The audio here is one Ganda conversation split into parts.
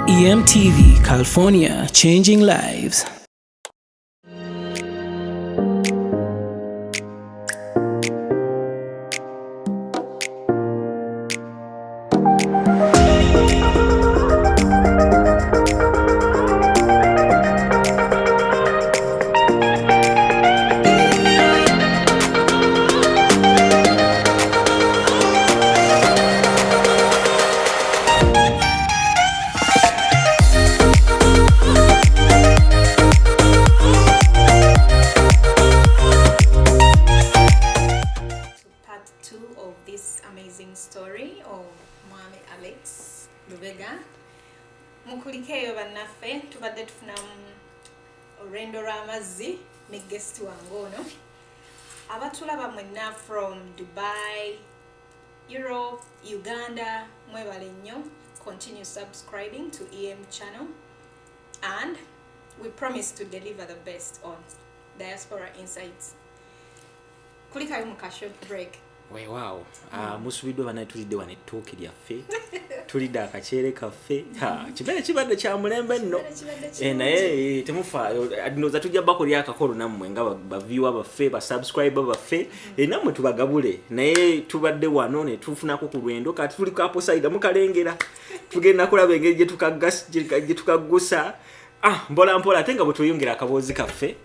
EMTV, California, changing lives. Story of Mwami Alex Lubega. Mukulikeyo bannaffe tubadde tufunamu orendo ramazi ne guest wangono abatulaba mwenna from Dubai, Europe, Uganda. Mwebale nnyo. Continue subscribing to EM channel and we promise to deliver the best on diaspora insights. Kulikayo mu short break. Wow. Musubidde bana tulidde wane talk lyaffe. Tulidde akachere kaffe. Kibere kibadde kya mulembe nno. Naye temufa adinoza tujja bakoli akakolo nammwe nga ba viewer baffe ba subscriber baffe. Nammwe tubagabule. Naye tubadde wano ne tufunako ku lwendo kati tuli ku aposide mukalengera. Tugenda kulaba engeri gye tukagusa. Mpola mpola atenga bwe tuyongera akabozi kaffe.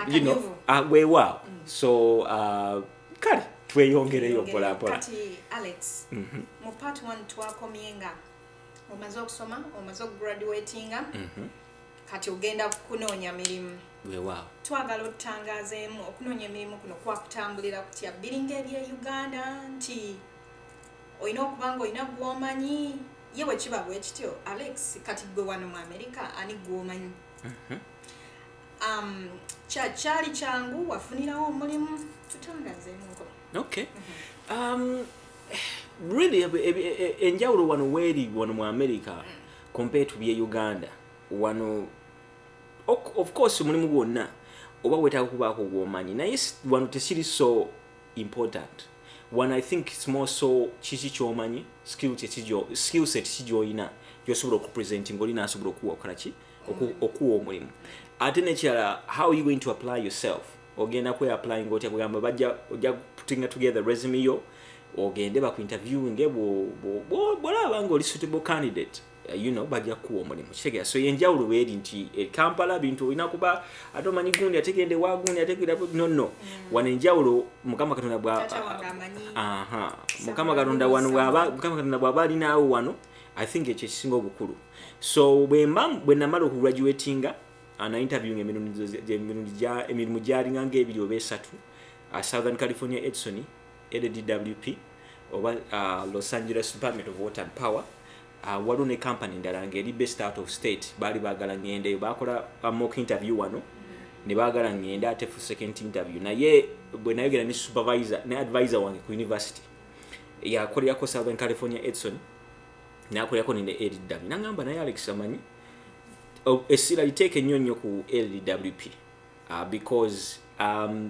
You know, wow. So kale tweyongereyo mpola mpola. Kati Alex, mu part 1 twakomyenga omaze okusoma, omaze okugraduatinga, kati ogenda kunoonya mirimu. Wow. Twagala otangazeemu okunoonya emirimu kuno kwakutambulira kutya biringa ebye Uganda nti oyina okubanga oyina gw'omanyi yewe kiba bwe kityo. Alex, kati gwe wano mu America ani gw'omanyi? Kyali kyangu wafunirawo omulimu tutangazeemuko. Okay. Really enjawulo wano weri wano mu America compared to bye Uganda wano of course mulimu gwonna oba wetaaga kubaako gw'omanyi naye wano tesiri so important. One I think it's more so kiki ky'omanyi skill set kigy'olina gy'osobola okupresenting olina asobola okuwa okolaki okuwa omulimu. Ate nekirala, how are you going to apply yourself? Ogenda kwe applying otya kugamba bajja ojja putting together resume yo ogende baku interviewing bolaba nga oli suitable candidate. You know bajja kuwa omulimu kitegera. So yenjawulo weeri nti Kampala bintu olina kuba atomanyi gundi ategende wagundi ategera no. Wana enjawulo Mukama Katonda bwa Mukama Katonda wano Mukama Katonda bw'aba alinaawo wano I think ekyo kisinga obukulu. So bwe namala okugraduatinga ana interviewing emirimu gyalinga ng'ebiri oba esatu Southern California Edison LDWP oba Los Angeles Department of Water and Power. Waliwo ne company ndala ng'eri based out of state baali baagala ngende bakola mock interview wano ne baagala ngende ate for second interview naye bwe nayogera ne supervisor ne advisor wange ku university yakolerako Southern California Edison nakolerako ne LDW nangamba naye Alex amanyi essira liteeke nnyo ku LDWP because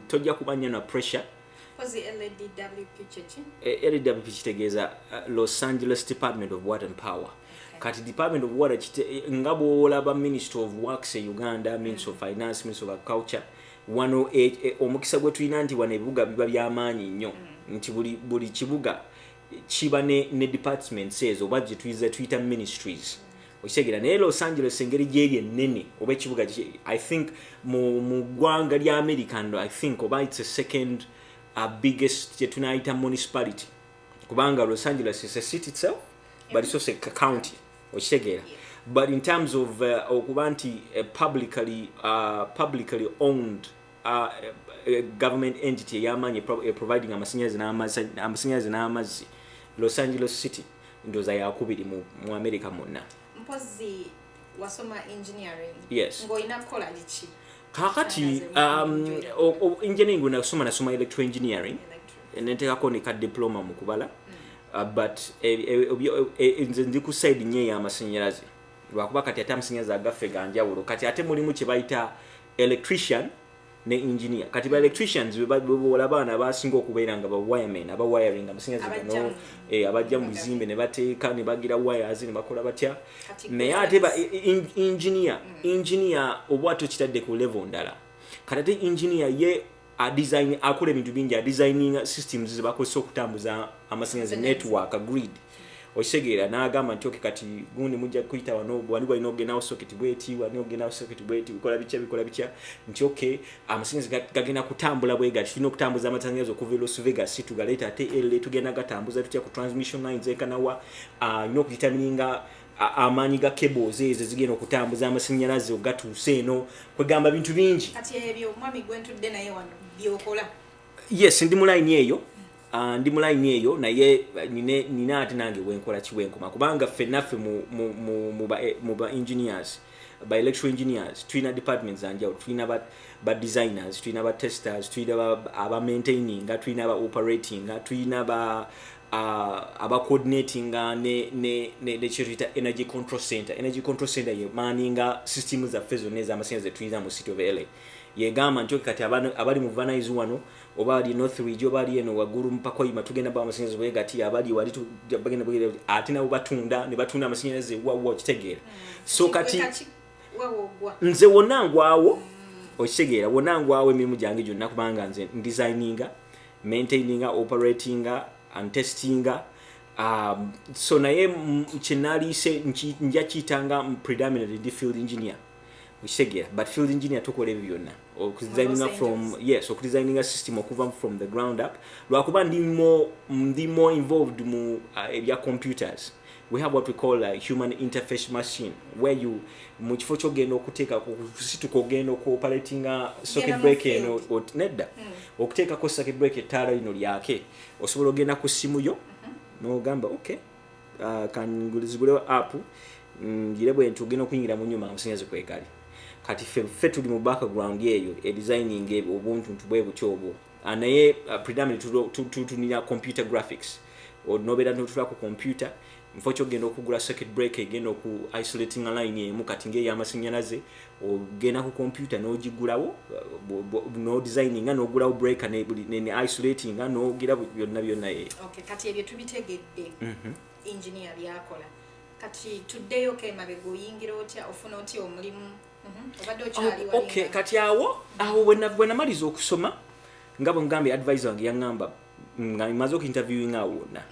tojja kumanya na pressure. Was the LDWP chichi? LDWP kitegeeza Los Angeles Department of Water and Power. Okay. Kati Department of Water ngabo olaba Ministry of Works in Uganda, Ministry of Finance, Ministry of Agriculture. Wano omukisa gwe tulina nti wano ebibuga biba by'amaanyi nnyo nti buli kibuga kiba ne departments ezo oba gye tuyita ministries. Okitegera naye Los Angeles engeri gyeri ennene oba ekibuga I think mu ggwanga lya America I think oba it's a second biggest tunayita municipality kubanga Los Angeles is a city itself but it's also a county okitegera. But in terms of okuba nti publicly owned government entity yamanyi providing amasannyalaze n'amazzi Los Angeles City ndoza yakubiri mu America monna. Mpozi wasoma engineering. Yes. Ngoina college ki? Kakati engineering nasoma electrical engineering nenteekako ne ka diploma mu kubala but nze ndi ku side nye y'amasannyalaze lwakuba kati ate amasannyalaze agaffe ganjawulo kati ate mulimu kye bayita electrician ne engineer kati ba electricians olabana abasinga okubeera nga ba wiremen aba wiring amasannyalaze gano abajja mu bizimbe ne bateeka ne bagira wires ne bakola batya naye ate ba engineer obwato kitadde ku level ndala kati ate engineer ye design akola ebintu bingi designing systems ze bakozesa okutambuza amasannyalaze network grid okisegeera n'agamba nti kati gundi mujja kuyita wano wali walina ogenawo socket bweti wali ogenawo socket bweti bikola bitya nti amasannyalaze gagenda kutambula bwe gati tulina okutambuza amasannyalaze okuva Las Vegas tugaleeta ate LA tugenda gatambuza tutya ku transmission lines ekanawa ino okuditamininga amaanyi ga cables ezo zigenda okutambuza amasannyalaze ogatuuse eno kwegamba bintu bingi kati ebyo mwami gwentudde naye wano byokola yes ndi mu line eyo ndi mu line eyo naye nina ate nange wenkola kiwenkoma kubanga ffennaffe mu ba engineers by electrical engineers tulina departments zanjawulo tulina ba designers tulina ba testers tulina aba maintaining tulina aba operating tulina aba coordinating ne chirita energy control center ye maninga systems za fezo neza amasannyalaze tulina mu city of LA yegamba nti kati abali mu Vanaizu wano oba ali North Ridge oba ali eno waggulu mpaka oyima tugenda ba amasannyalaze bwe gati abali wali bagenda bwe ate nabo batunda ne batunda amasannyalaze wa kitegeera so kati nze wonangwawo okitegeera wonangwawo emirimu gyange gyonna kubanga nze designinga maintaininga operatinga and testinga so naye kyenaliise nja kiyitanga predominantly ndi field engineer okitegeera but field engineer tukola ebyo byonna okudesigninga a system okuva from the ground up lwakuba ndi more involved mu ebya computers we have what we call a human interface machine where you mu kifo kyogenda okuteeka kusituka ogenda okuoperatinga socket breaker nedda okuteekako socket breaker ettaala lino lyake osobola ogenda ku simu yo n'ogamba okay kangulizigulewo app ngire bwe nti ogenda okuyingira mu nyuma amasannyalaze kwekali kati ffe tuli mu background eyo designing ebyo obuntu bwe butyo obwo naye predominantly tunira computer graphics nobeera notula ku computer mfo kyogenda okugula circuit breaker egenda oku isolating a line emu kati ng'ey'amasannyalaze ogenda ku computer n'ogigulawo no designing n'ogulawo breaker ne isolating n'ogira byonna okay kati ebyo tubitegedde engineer byakola kati tuddeyo kemabega oyingira otya ofuna otya omulimu obadde okyali wali okay kati awo bwe namaliza okusoma nga bwe ngambye advisor wange yaŋŋamba nga maze okuinterviewing awo wonna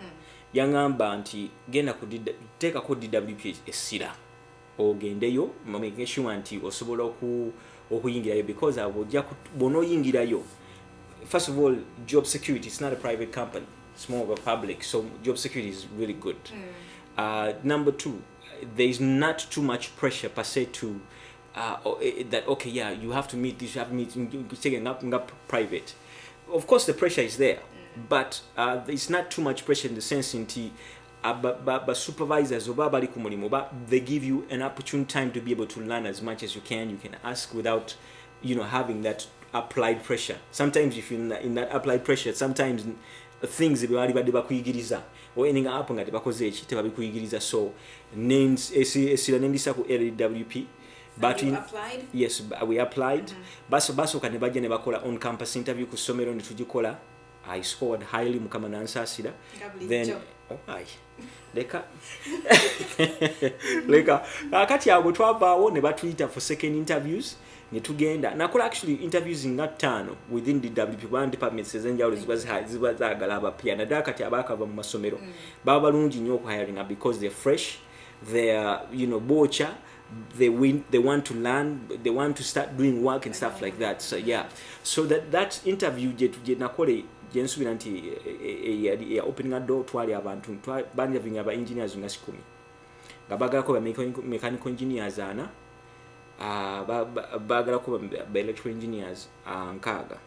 yaŋŋamba nti genda kuteekako DWP essira ogendeyo make sure nti osobola okuyingirayo because bw'onooyingirayo first of all job security it's not a private company it's more of a public so job security is really good number two there is not too much pressure per se to that okay yeah you have to meet this you have to meet taking up private of course the pressure is there but it's not too much pressure in the sense nti supervisors oba bali ku mulimu they give you an opportune time to be able to learn as much as you can ask without having that applied pressure sometimes if you're in that applied pressure sometimes things bali badde bakuyigiriza oyeninga apo nga tebakoze eki tebabikuyigiriza so esira nendisa ku LWP but yes we applied basooka ne bajja ne bakola on campus interview ku ssomero ne tugikola I scored highly mukama nansasira then leka kati abo twavaawo ne batuyita for second interviews ne tugenda nakola actually interviews nga 5 within the WP1 departments ezenjawulo ziba zaagala abapya naddala kati abaakava mu masomero baba balungi nnyo okuhiringa because they're fresh they're bocha they want to learn they want to start doing work and stuff like that so yeah so that interview je nakole jensubira nti ya opening a door twali abantu banja vinya ba engineers nga 10 ngabagala ko ba mechanical engineers ana bagala ko ba electrical engineers nkaga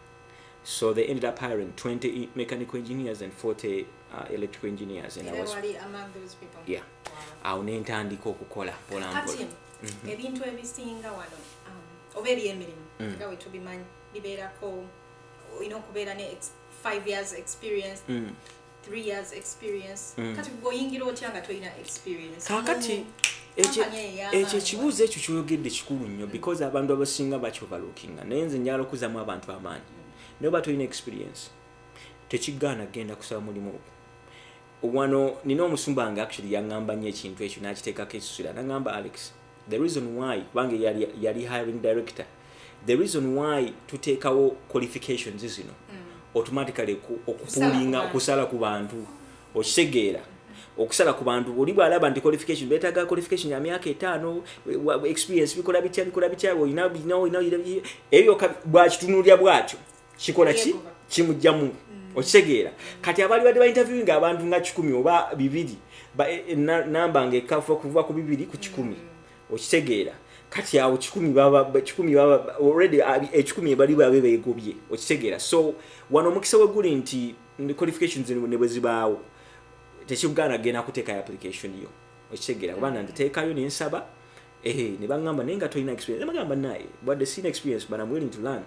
so they ended up hiring 20 mechanical engineers and 40 electrical engineers and I was among those people yeah awo nentandika okukola pola ebintu ebisinga wano oberi emirimu nga we tubimanyi bibeerako okubeera ne 5 years experience 3 years experience kati goyingira otya nga toyina experience kakati ekyo ekibuuzo ekyo kyoyogedde kikulu nnyo because abantu abasinga bakyobalookinga naye nze njala okuzamu abantu amaanyi naye oba toyina experience tekigaana genda kusaba mulimu ogwo wano nina omusumba wange actually yaŋŋamba nnyo ekintu ekyo n'akiteekako ekisusira n'aŋŋamba Alex the reason why kubanga yali hiring director the reason why tuteekawo qualifications zino automatically okupulinga okusala ku bantu okitegeera okusala ku bantu oli bwalaba nti qualification beetaaga qualification ya myaka 5 experience bikola bitya olina ebyo bwakitunulya bwatyo kikola ki kimujjamu okitegeera kati abali badde ba interviewing abantu nga 10 oba 2 namba ngekafa kuva ku 2 ku 10 okitegeera kati awo 10 baba already 10 bali babe begobye okitegeera so wano mukisa weguli nti qualifications ne bwezibaawo tekigana gena kuteeka application yo okitegeera kubanga nditeekayo nensaba ne bangamba nenga toyina experience bagamba naye but the seen experience but I'm willing to learn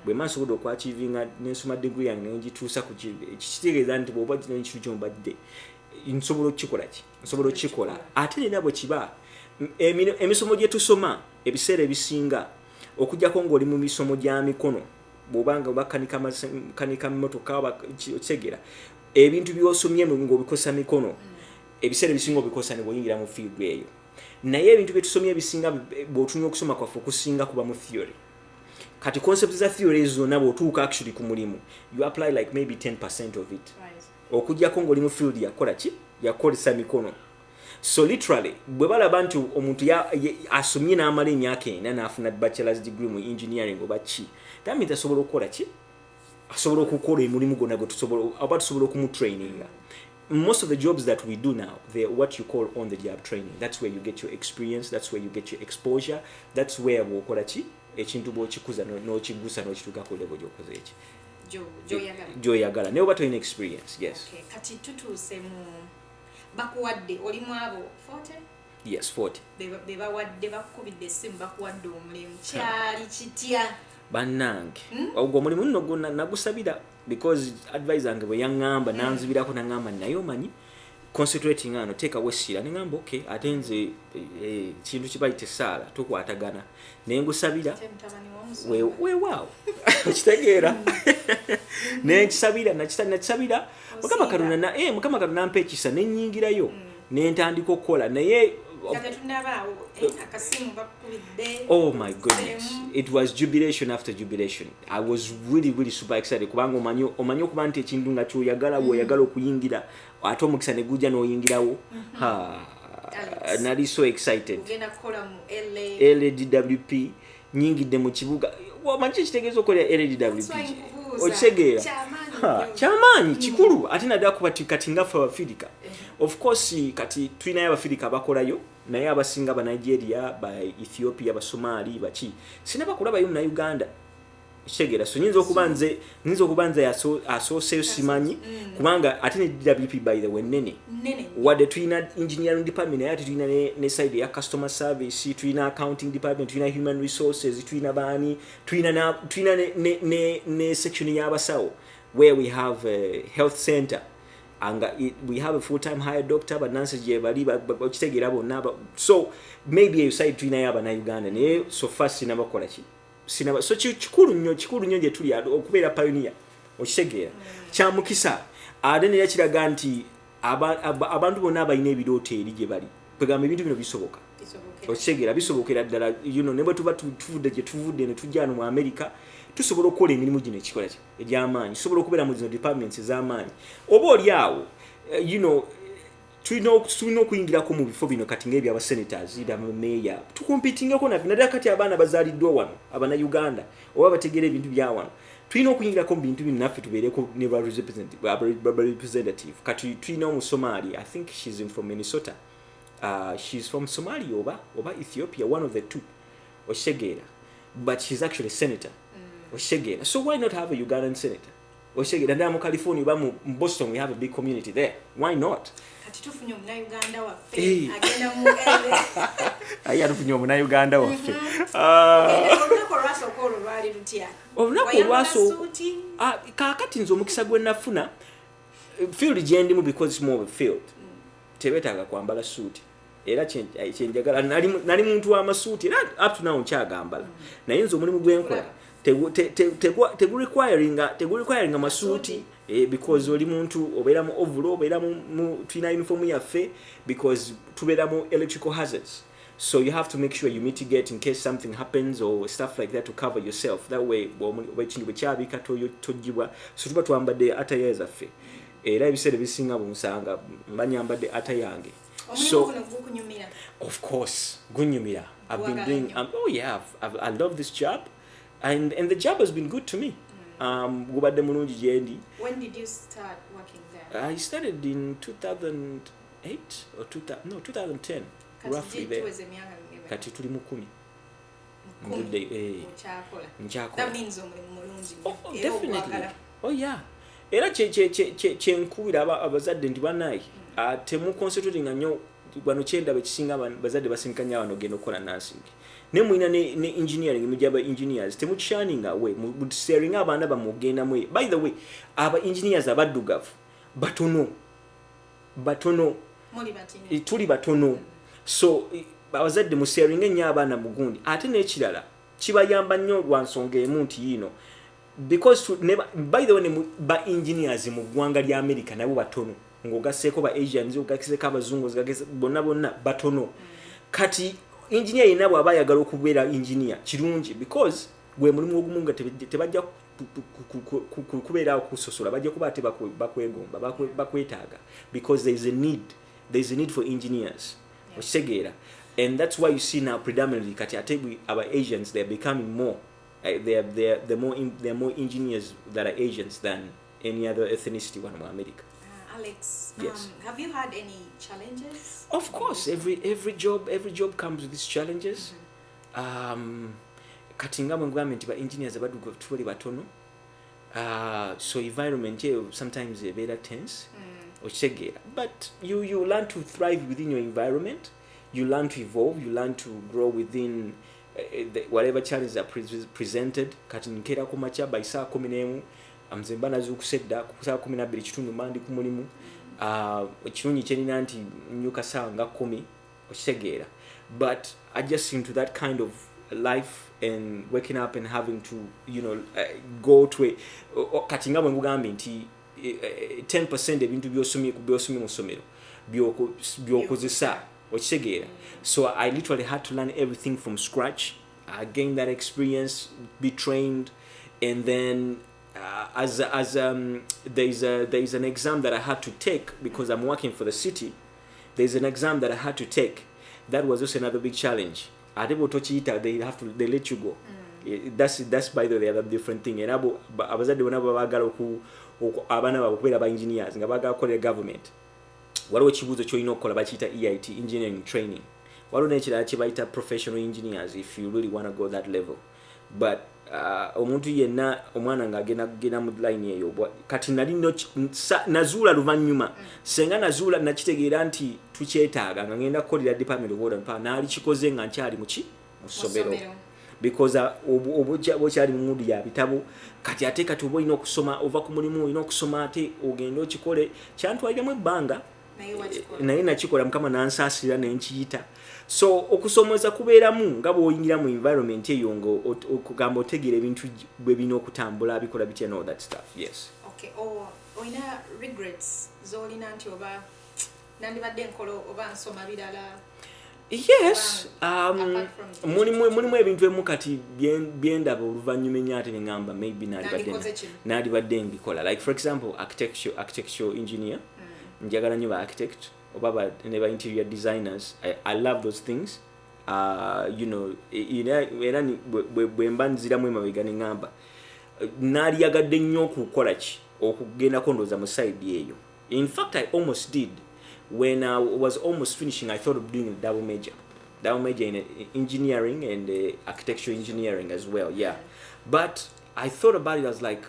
bwe masobola okwachivinga nensoma degree yange ngituusa ku kitegeeza nti bwoba kino ekintu kyombadde nsobola okukikola ate nina bwe kiba emisomo gye tusoma ebiseera ebisinga okujjako ng'oli mu misomo gya mikono bw'obanga bakanika mmotoka okitegeera ebintu by'osomye ng'obikosa mikono ebiseera ebisinga obikosa ne bw'oyingira mu field eyo naye ebintu bye tusomye ebisinga bw'otunya okusoma kwaffe okusinga kuba mu theory kati concept za theory zonna bw'otuuka actually ku mulimu you apply like maybe 10% of it okujjako ng'oli mu field yakolesa mikono so literally bwe balaba nti omuntu asomye n'amala emyaka 4 n'afuna bachelor's degree mu engineering oba ki that means asobola okukola ki asobola okukola emulimu gonna gwe tusobola okumutraininga most of the jobs that we do now they're what you call on the job training that's where you get your experience that's where you get your exposure that's where bwokola ki ekintu bw'okikuza n'okigusa n'okituuka ku level gy'okoze eki gy'oyagala naye oba toyina experience yes kati tutuuse mu bakuwadde olimu abo 40 yes 40 bebawadde bakubidde essimu bakuwadde omulimu kyali kitya bannange ogwo omulimu nno gwonna nagusabira because advisor ange bwe yaŋŋamba nanzibirako naŋŋamba naye omanyi concentrating ano teekawo essira neŋŋamba okay ate nze kintu kibayita essaala tukwatagana naye ngusabira weewaawo okitegeera naye nakisabira mukama katonda nampa ekisa nenyingirayo nentandika okukola naye oh my goodness it was jubilation after jubilation I was really super excited kubanga omanyi okuba nti ekintu nga kyoyagala woyagala okuyingira ate omukisa ne gujja n'oyingirawo nali so excited LADWP nyingidde mu kibuga omanyi kitegeeza okolera LADWP okitegeera kyamaanyi kikulu ate naddala kuba kati ngaffe abafirika of course kati tulinayo abafirika abakolayo naye abasinga ba Nigeria ba Ethiopia ba Somali baki sinaba kulabayo mu Uganda kitegeera so nyinza okuba nze asooseyo simanyi kubanga ate ne DWP by the way nene wadde tulina engineering department naye ate tulina ne side ya customer service tulina accounting department tulina human resources tulina baani tulina ne section y'abasawo where we have a health center and we have a full-time hired doctor but nurses je bali bakitegeera bonna so maybe you side tulina yaba na Uganda naye so fast sinabakola ki sinaba so kikulu nnyo gye tuli okubeera pioneer okitegeera kyamukisa ate ne yakiraga nti abantu bonna abalina ebirooto eri gye bali kwegamba ebintu bino bisoboka okitegeera bisobokera ddala ne bwe tuba tuvudde gye tuvudde ne tujja mu America tusobola okukola emirimu gino ekikola egy'amaanyi tusobola okubeera mu zino departments ez'amaanyi oba oli awo tulina okuyingirako mu bifo bino kati ng'ebyabasenators mayor tukompitingako naddala kati abaana bazaaliddwa wano abana-Uganda oba bategeera ebintu bya wano tulina okuyingirako mu bintu bino naffe tubeereko ne representative kati tulina omusomaali I think she's from Minnesota she's from Somalia oba Ethiopia one of the two okitegeera but she's actually a senator okitegeera so why not have a Ugandan senator okitegeera naddala mu California oba mu Boston we have a big community there why not tufunye omunauganda waffe agenda mu tufunye omunauganda waffe olunaku olwasooka kaakati nze omukisa gwe nafuna field gyendimu because it's more of a field tebetaaga kwambala suit era kyenjagala nali muntu w'amasuuti era up to now nkyagambala naye nze omulimu gwenkola tegurequiringa masuuti because oli muntu obeera mu ovulo obeera mu tulina uniform yaffe because tubeera mu electrical hazards. So you have to make sure you mitigate in case something happens or stuff like that to cover yourself. That way, ekintu bwe kyabika tojjibwa so tuba twambadde attire zaffe era ebiseera ebisinga bunsanga mbanyambadde attire yange. So of course gunyumira. I've been doing I love this job and the job has been good to me. Gubadde mulungi gyendi. When did you start working there? I started in 2008 or 2010. Roughly there. Kati tuli mu 10. That means omulimu mulungi. Oh, definitely. Oh yeah. Era kyenkubira abazadde nti banayi temu concentrating nnyo bano kyenda bekisinga bazadde basinkanya wano genda okukola nursing. Ne mwina ne engineering mujaba engineers temukishaninga we sharing abaana bamugenda mwe. By the way, aba engineers abaddugavu batono tuli batono. So abazadde mu sharing ennyo abaana mugundi ate n'ekirala kibayamba nnyo lwa nsonga emu nti yino because by the way ba engineers mu ggwanga lya America nabo batono ng'ogasseeko ba Asians ogasseeko abazungu bonna batono. Kati engineer yenna bw'aba ayagala okubeera engineer kirungi because gwe mulimu ogumu nga tebajja kubeera kusosola bajja kuba ate bakwegomba bakwetaaga because there is a need for engineers. Okisegeera. And that's why you see now predominantly kati ate our Asians they're becoming more they're more engineers that are Asians than any other ethnicity one in America. Alex, yes. Have you had any challenges? Of course, every job comes with these challenges. Kati nga mugambye ba engineers abaduga tuli batono. So environment sometimes a better tense. But you learn to thrive within your environment. You learn to evolve. You learn to grow within whatever challenges are presented. Kati nkera ku macha by saa 11 amzemba nazukusedda ku saa 12 kitundu mandi ku mulimu. Ekirungi kyenina nti nyuka saa nga 10 okitegeera. But adjusting to that kind of life and waking up and having to go to kati nga bwe ngugambye nti 10% ebintu byosomye mu ssomero byokozesa okitegeera. So I literally had to learn everything from scratch. I gained that experience, be trained, and then there's an exam that I had to take because I'm working for the city. There's an exam that I had to take. That was also another big challenge. They let you go. That's by the way the other different thing. And abazadde bona bagala abana bakubeera ba engineers nga bagala kukolera government. Waliwo ekibuuzo ky'olina okukola bakiyita EIT, engineering training. Waliwo n'ekirala kye bayita professional engineers if you really want to go that level. But omuntu yenna omwana ng'agenda mu line eyo kati nali nazuula luvannyuma senga nazuula nakitegeera nti tukyetaaga nga ngenda kukolera department of order naali kikoze nga nkyali mu ssomero because obukyali mu mudu ya bitabo kati ate kati oba olina okusoma ova ku mulimu olina okusoma ate ogenda okikole kyantwaliramu ebbanga naye nakikola mukama nansaasira nenkiyita. So okusomesa kubeeramu nga bw'oyingira mu environment eyo ng'okugamba otegeera ebintu bwe bina okutambula bikola bitya and all that stuff. Yes. Okay. Oyina regrets z'olina nti oba nandibadde nkola oba nsoma birala? Yes. Mulimu ebintu ebimu kati byendaba oluvannyuma ennyo ate ne ngamba maybe nandibadde mbikola. Like for example architectural engineer. Njagala nnyo ba architect oba ne ba interior designers. I love those things. Era bwe mba nziramu emabega ne ngamba naalyagadde nnyo okukola okugendako ndowooza mu side eyo. In fact, I almost did. When I was almost finishing, I thought of doing a double major in engineering and architectural engineering as well. Yeah, but I thought about it. I was like,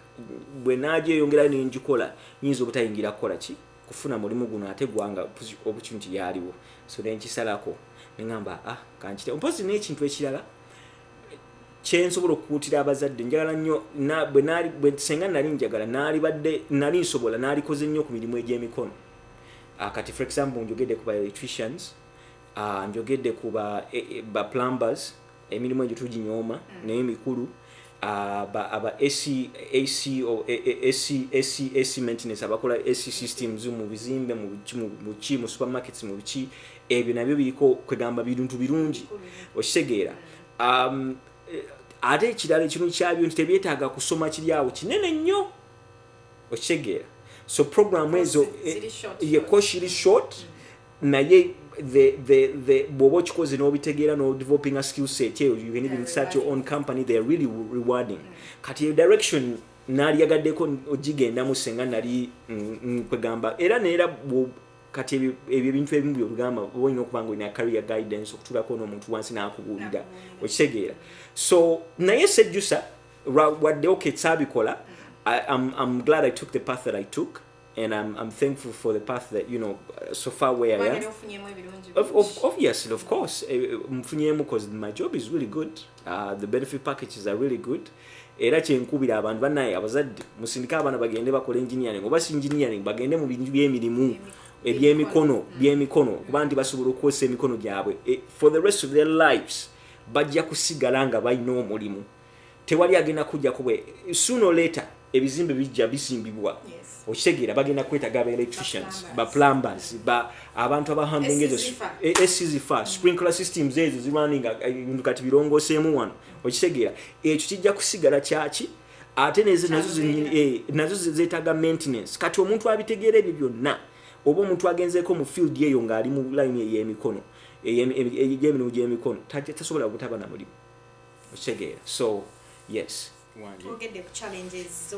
when I yongera nenjikola nyinza obutayingira kukola ki kufuna mulimu guno ate gwanga opportunity yaliwo. So then nkisalako nengamba kankite mpozi n'ekintu ekirala kyensobola okukuutira abazadde njagala nnyo bwe senga nali njagala nali nsobola nalikoze nnyo ku mirimu egy'emikono kati for example njogedde ku ba electricians njogedde ku ba plumbers emirimu egyo tuginyooma naye emikulu aba AC maintenance abakola AC systems mu bizimbe mu supermarkets mu biki ebyo nabyo biriko kwegamba bintu birungi okitegeera ate ekirala ekimu kyabyo nti tebyetaaga kusoma kiri awo kinene nnyo okitegeera so program ezo course iri short naye bw'oba okikoze n'obitegeera no developing a skill set you can even start your own company, they are really rewarding kati direction nali yagaddeko ogigendamu senga nali kwegamba era neera kati ebyo bintu ebimu by'olugamba olina okuba nga olina career guidance okutulako n'omuntu wansi n'akubuulira okitegeera so naye sejjusa wadde okay saabikola I'm glad I took the path that I took and I'm thankful for the path that so far where I am. Obviously, of course, because my job is really good. The benefit packages are really good. Era kyenkubira abantu bannaye abazadde musindika abaana bagende bakola engineering oba si engineering bagende mu bintu by'emirimu by'emikono kuba nti basobola okukozesa emikono gyabwe for the rest of their lives bajja kusigala nga balina omulimu tewali agenda kujja kubwe sooner or later ebizimbe bijja bisimbibwa okitegeera bagenda kwetaga aba electricians ba plumbers abantu abahandling ezo esizifa sprinkler systems ezo zirunning ebintu kati birongoseemu wano okitegeera ekyo kijja kusigala kyaki ate nazo zeetaaga maintenance kati omuntu abitegeera ebyo byonna oba omuntu agenzeeko mu field eyo ng'ali mu line ey'emikono egy'emirimu gy'emikono tasobola butaba na mulimu okitegeera so yes twogedde ku challenges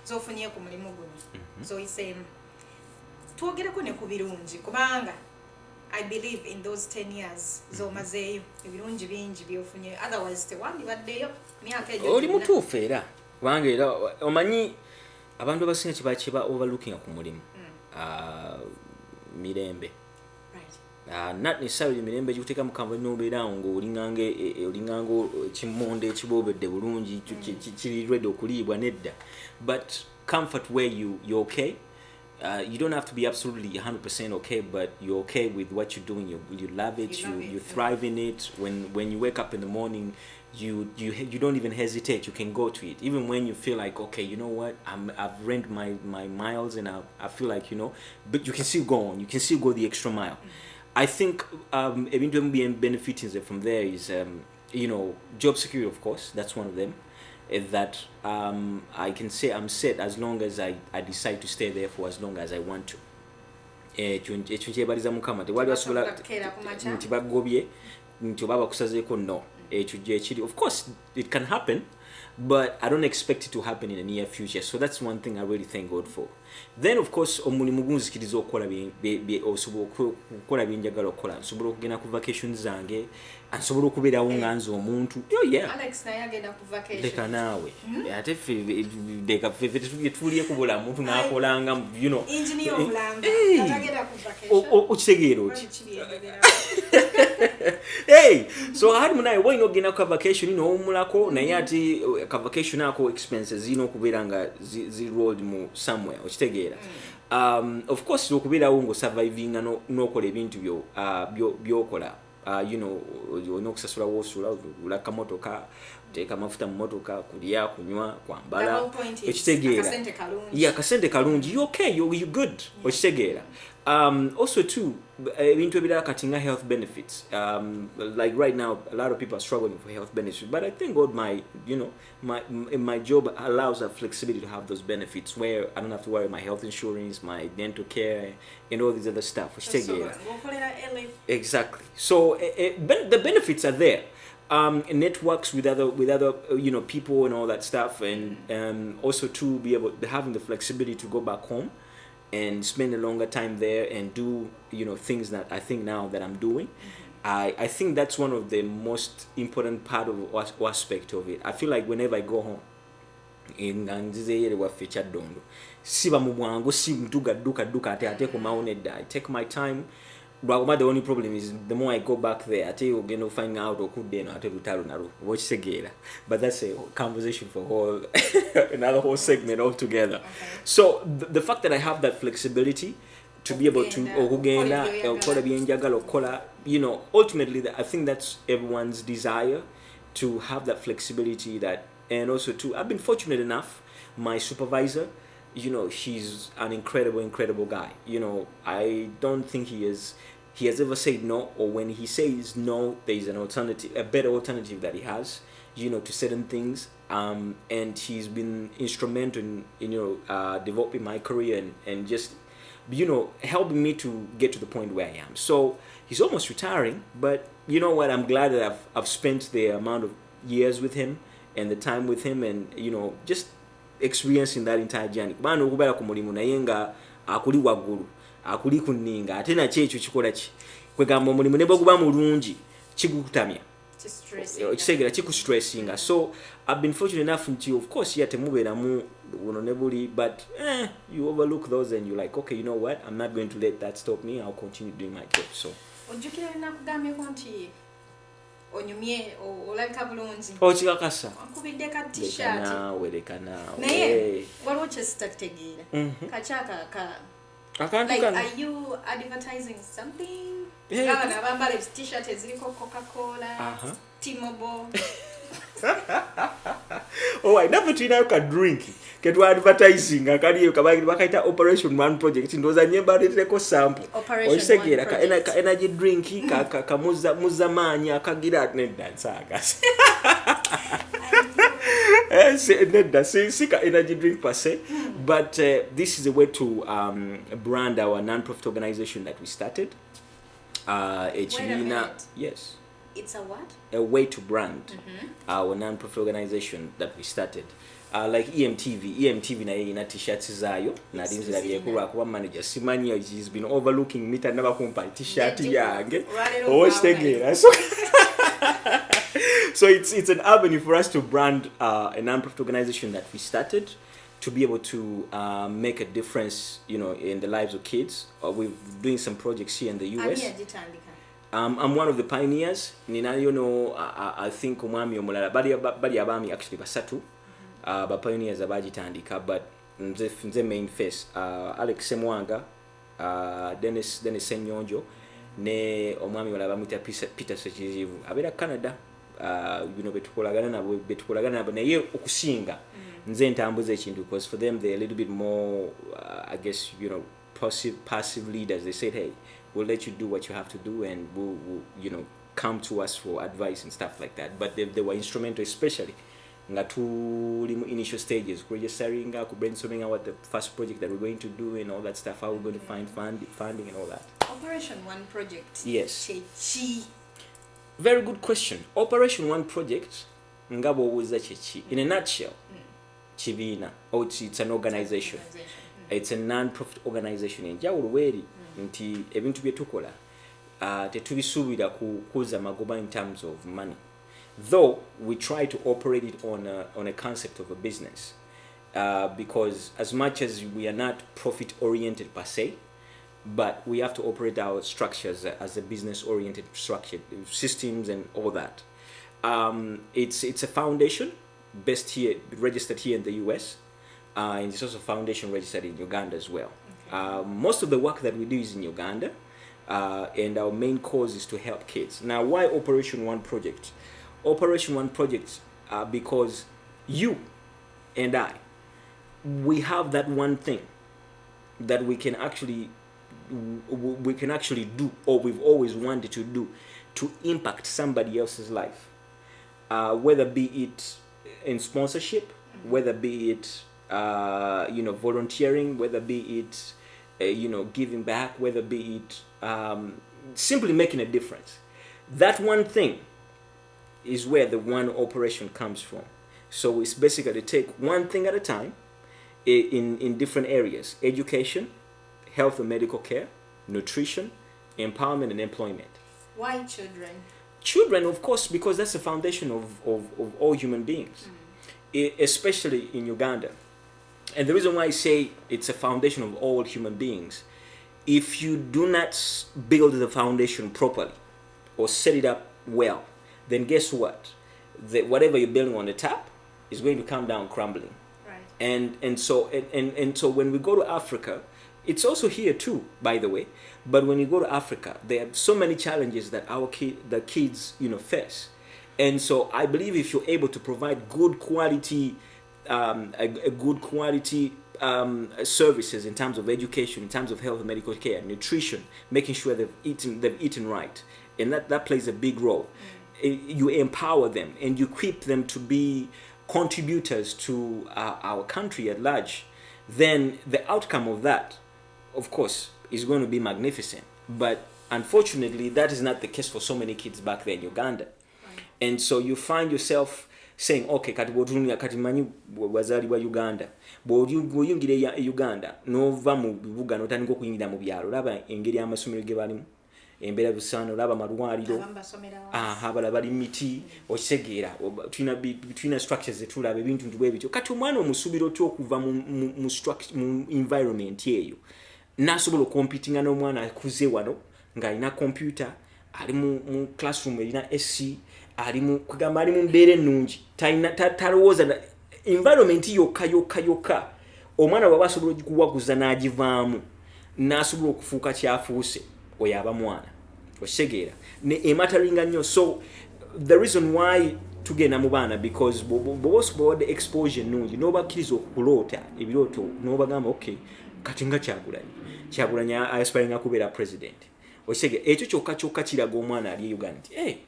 zofunye ku mulimu guno zoyiseemu twogereko ne ku birungi kubanga I believe in those 10 years zomazeeyo ebirungi bingi byofunye otherwise tewandibaddeyo myaka egyo oli mutuufu era kubanga era omanyi abantu abasinga kiba overlooking ku mulimu mirembe not necessarily mirembe gikuteeka mukamba n'obeerawo ng'olinganga ekimonde ekibobedde bulungi kiri ready okuliibwa nedda but comfort where you're okay. You don't have to be absolutely 100% okay, but you're okay with what you're doing. You love it. You thrive in it. When you wake up in the morning, you don't even hesitate. You can go to it, even when you feel like, okay, you know what, I've rent my miles and I feel like, but you can still go on. You can still go the extra mile. I think being benefiting from there is job security, of course. That's one of them. That I can say I'm set as long as I decide to stay there for as long as I want to. Ekyo kyebaliza mukama tewali basobola nti bagobye nti oba bakusazeeko no ekyo gyekiri. Of course it can happen, but I don't expect it to happen in the near future. So that's one thing I really thank God for. Then of course omulimu gunzikiriza okukola okukola byenjagala okukola. Nsobola okugenda ku vacations zange, nsobola okubeerawo nga nze omuntu. Alex naye agenda ku vacation. Leka naawe. Ate ffe tuliye kubula omuntu n'akolanga engineer omulanga atagenda ku vacation. Okitegeera oti. So hadi munaye wayina okugenda ku vacation n'owumulako naye ati ka vacation ako expenses zino okubeera nga rolled mu somewhere okitegeera. Of course okubeerawo ng'osurvivinga n'okola ebintu byokola. Olina okusasula w'osula olaka motoka teeka amafuta mu motoka kulya kunywa kwambala okitegeera akasente kalungi you okay you good okitegeera. Also too ebintu ebirala kati nga health benefits, like right now a lot of people are struggling for health benefits, but I thank God my job allows a flexibility to have those benefits where I don't have to worry my health insurance, my dental care and all these other stuff. Exactly. So the benefits are there. Networks with other people and all that stuff, and also to be able having the flexibility to go back home and spend a longer time there and do things that I think now that I'm doing. I think that's one of the most important part of aspect of it. I feel like whenever I go home nganzizeyere waffe kyaddondo siba mu bwangu si mtuga duka ate ko maonedda. I take my time But the only problem is the more I go back there, I tell you, you know, find out or could then I tell you watch Segera. But that's a conversation for whole another whole segment altogether. Okay. So the fact that I have that flexibility to be able to you know, ultimately I think that's everyone's desire, to have that flexibility, that, and also to, I've been fortunate enough, my supervisor, you know, he's an incredible guy. You know, I don't think he has ever said no, or when he says no, there is an alternative, a better alternative that he has, you know, to certain things. And he's been instrumental in you know, developing my career and just, you know, helping me to get to the point where I am. So he's almost retiring, but you know what, I'm glad that I've spent the amount of years with him and the time with him, and you know, just experiencing that entire journey. Kubanga okubera ku mulimu naye nga akuli waggulu, akuli kunninga, ate nakyo ekyo kikola ki, kwegamba omulimu ne bwe guba mulungi kigukutamya, kisegera kikustressinga. So I've been fortunate enough to, of course, yeah, temubeeramu buno ne buli, but you overlook those and you're like, okay, you know what, I'm not going to let that stop me, I'll continue doing my job. So ojjukira nakugambye nti onyumye olabika bulungi, okikakasa nkubidde ka t-shirt leka naawe naye waliwo kyesitakutegeera kakyaka akantu like, kano, are you advertising something? Yeah. Abana abambala t-shirt eziriko Coca-Cola, T-Mobile. I never tulinayo ka drink ketu advertising akaliyo kabagi bakaita Operation One Project, ndoza nyemba letereko sample okisegeera ka energy drink ka muzamanya akagira nedda nsaga nedda sika energy drink per se, but this is a way to brand our non-profit organization that we started. Wait a minute. Yes. It's a what? A way to brand our non-profit organization that we started. Like EMTV na ina t-shirts zayo na dinzira byekulu akuba manager simanyi, he's been overlooking me tanaba kumpa t-shirt yange owetegera. So it's an avenue for us to brand a non-profit organization that we started to be able to make a difference, you know, in the lives of kids. We're doing some projects here in the US. I'm one of the pioneers. Ninayo no, I think umwami omulala bali abami actually basatu ba pioneers abagitandika, but nze main face, Alex Semwanga, Dennis Senyonjo ne omwami wala bamwita Peter Sekizivu abera Canada. You know, betukolagana nabo naye okusinga nze ntambuza ekintu, because for them they're a little bit more I guess, you know, passive leaders. They said, hey, we'll let you do what you have to do, and we'll you know, come to us for advice and stuff like that. But they were instrumental, especially nga tuli initial stages, registering, brainstorming out what the first project that we're going to do and all that stuff, how we're going to find funding and all that. Operation One Project. Yes. Very good question. Operation One Project, ngabo wuza chechi. In a nutshell, chibina, or it's an organization. It's a non-profit organization. Njawulo weri nti ebintu byetukola tetubisuubira kukuza magoba in terms of money, though we try to operate it on a concept of a business, because as much as we are not profit oriented per se, but we have to operate our structures as a business oriented structure, systems and all that. It's a foundation based here, registered here in the US, and it's also a foundation registered in Uganda as well. Most of the work that we do is in Uganda, and our main cause is to help kids. Now, why Operation One Project? Operation One Project, because you and I, we have that one thing that we can actually do, or we've always wanted to do, to impact somebody else's life, whether be it in sponsorship, whether be it you know, volunteering, whether be it you know, giving back, whether be it simply making a difference. That one thing is where the one operation comes from. So it's basically take one thing at a time in different areas: education, health and medical care, nutrition, empowerment and employment. Why children? Children, of course, because that's the foundation of all human beings, especially in Uganda. And the reason why I say it's a foundation of all human beings if you do not build the foundation properly or set it up well, then guess what? Whatever you're building on the top is going to come down crumbling. Right. And so when we go to Africa, it's also here too, by the way. But when you go to Africa, there are so many challenges that the kids, face. And so I believe if you're able to provide good quality, a good quality services in terms of education, in terms of health and medical care, nutrition, making sure they've eaten right, and that plays a big role. You empower them and you equip them to be contributors to our country at large. Then the outcome of that, of course, is going to be magnificent. But unfortunately, that is not the case for so many kids back there in Uganda. Right. And so you find yourself saying, okay, kati botunuya kati manyi wazaliwa Uganda. Bw'oyingira Uganda n'ova mu bibuga n'otandika okuyingira mu byalo, laba engeri amasomero ge balimu, embeera busano, laba malwaliro, abalala bali miti, okitegeera, tulina structures zetulaba ebintu bwe bityo. Kati omwana omusuubira otya okuva mu environment eyo n'asobola okompitinga n'omwana akuze wano ng'alina computer, ali mu classroom erina SC, ali mu mbeera ennungi, talowooza environment yokka omwana bw'aba asobola okuwaguza n'agivaamu n'asobola okufuuka kyafuuse, oyo aba mwana, okitegeera, emataringa nnyo. So the reason why tugenda mu baana, because bw'oba osobola exposure ennungi n'obakkiriza okuloota ebirooto n'obagamba okay, kati nga Kyagulanyi aspiring kubeera president, okitegeera, ekyo kyokka kiraga omwana ali e Uganda nti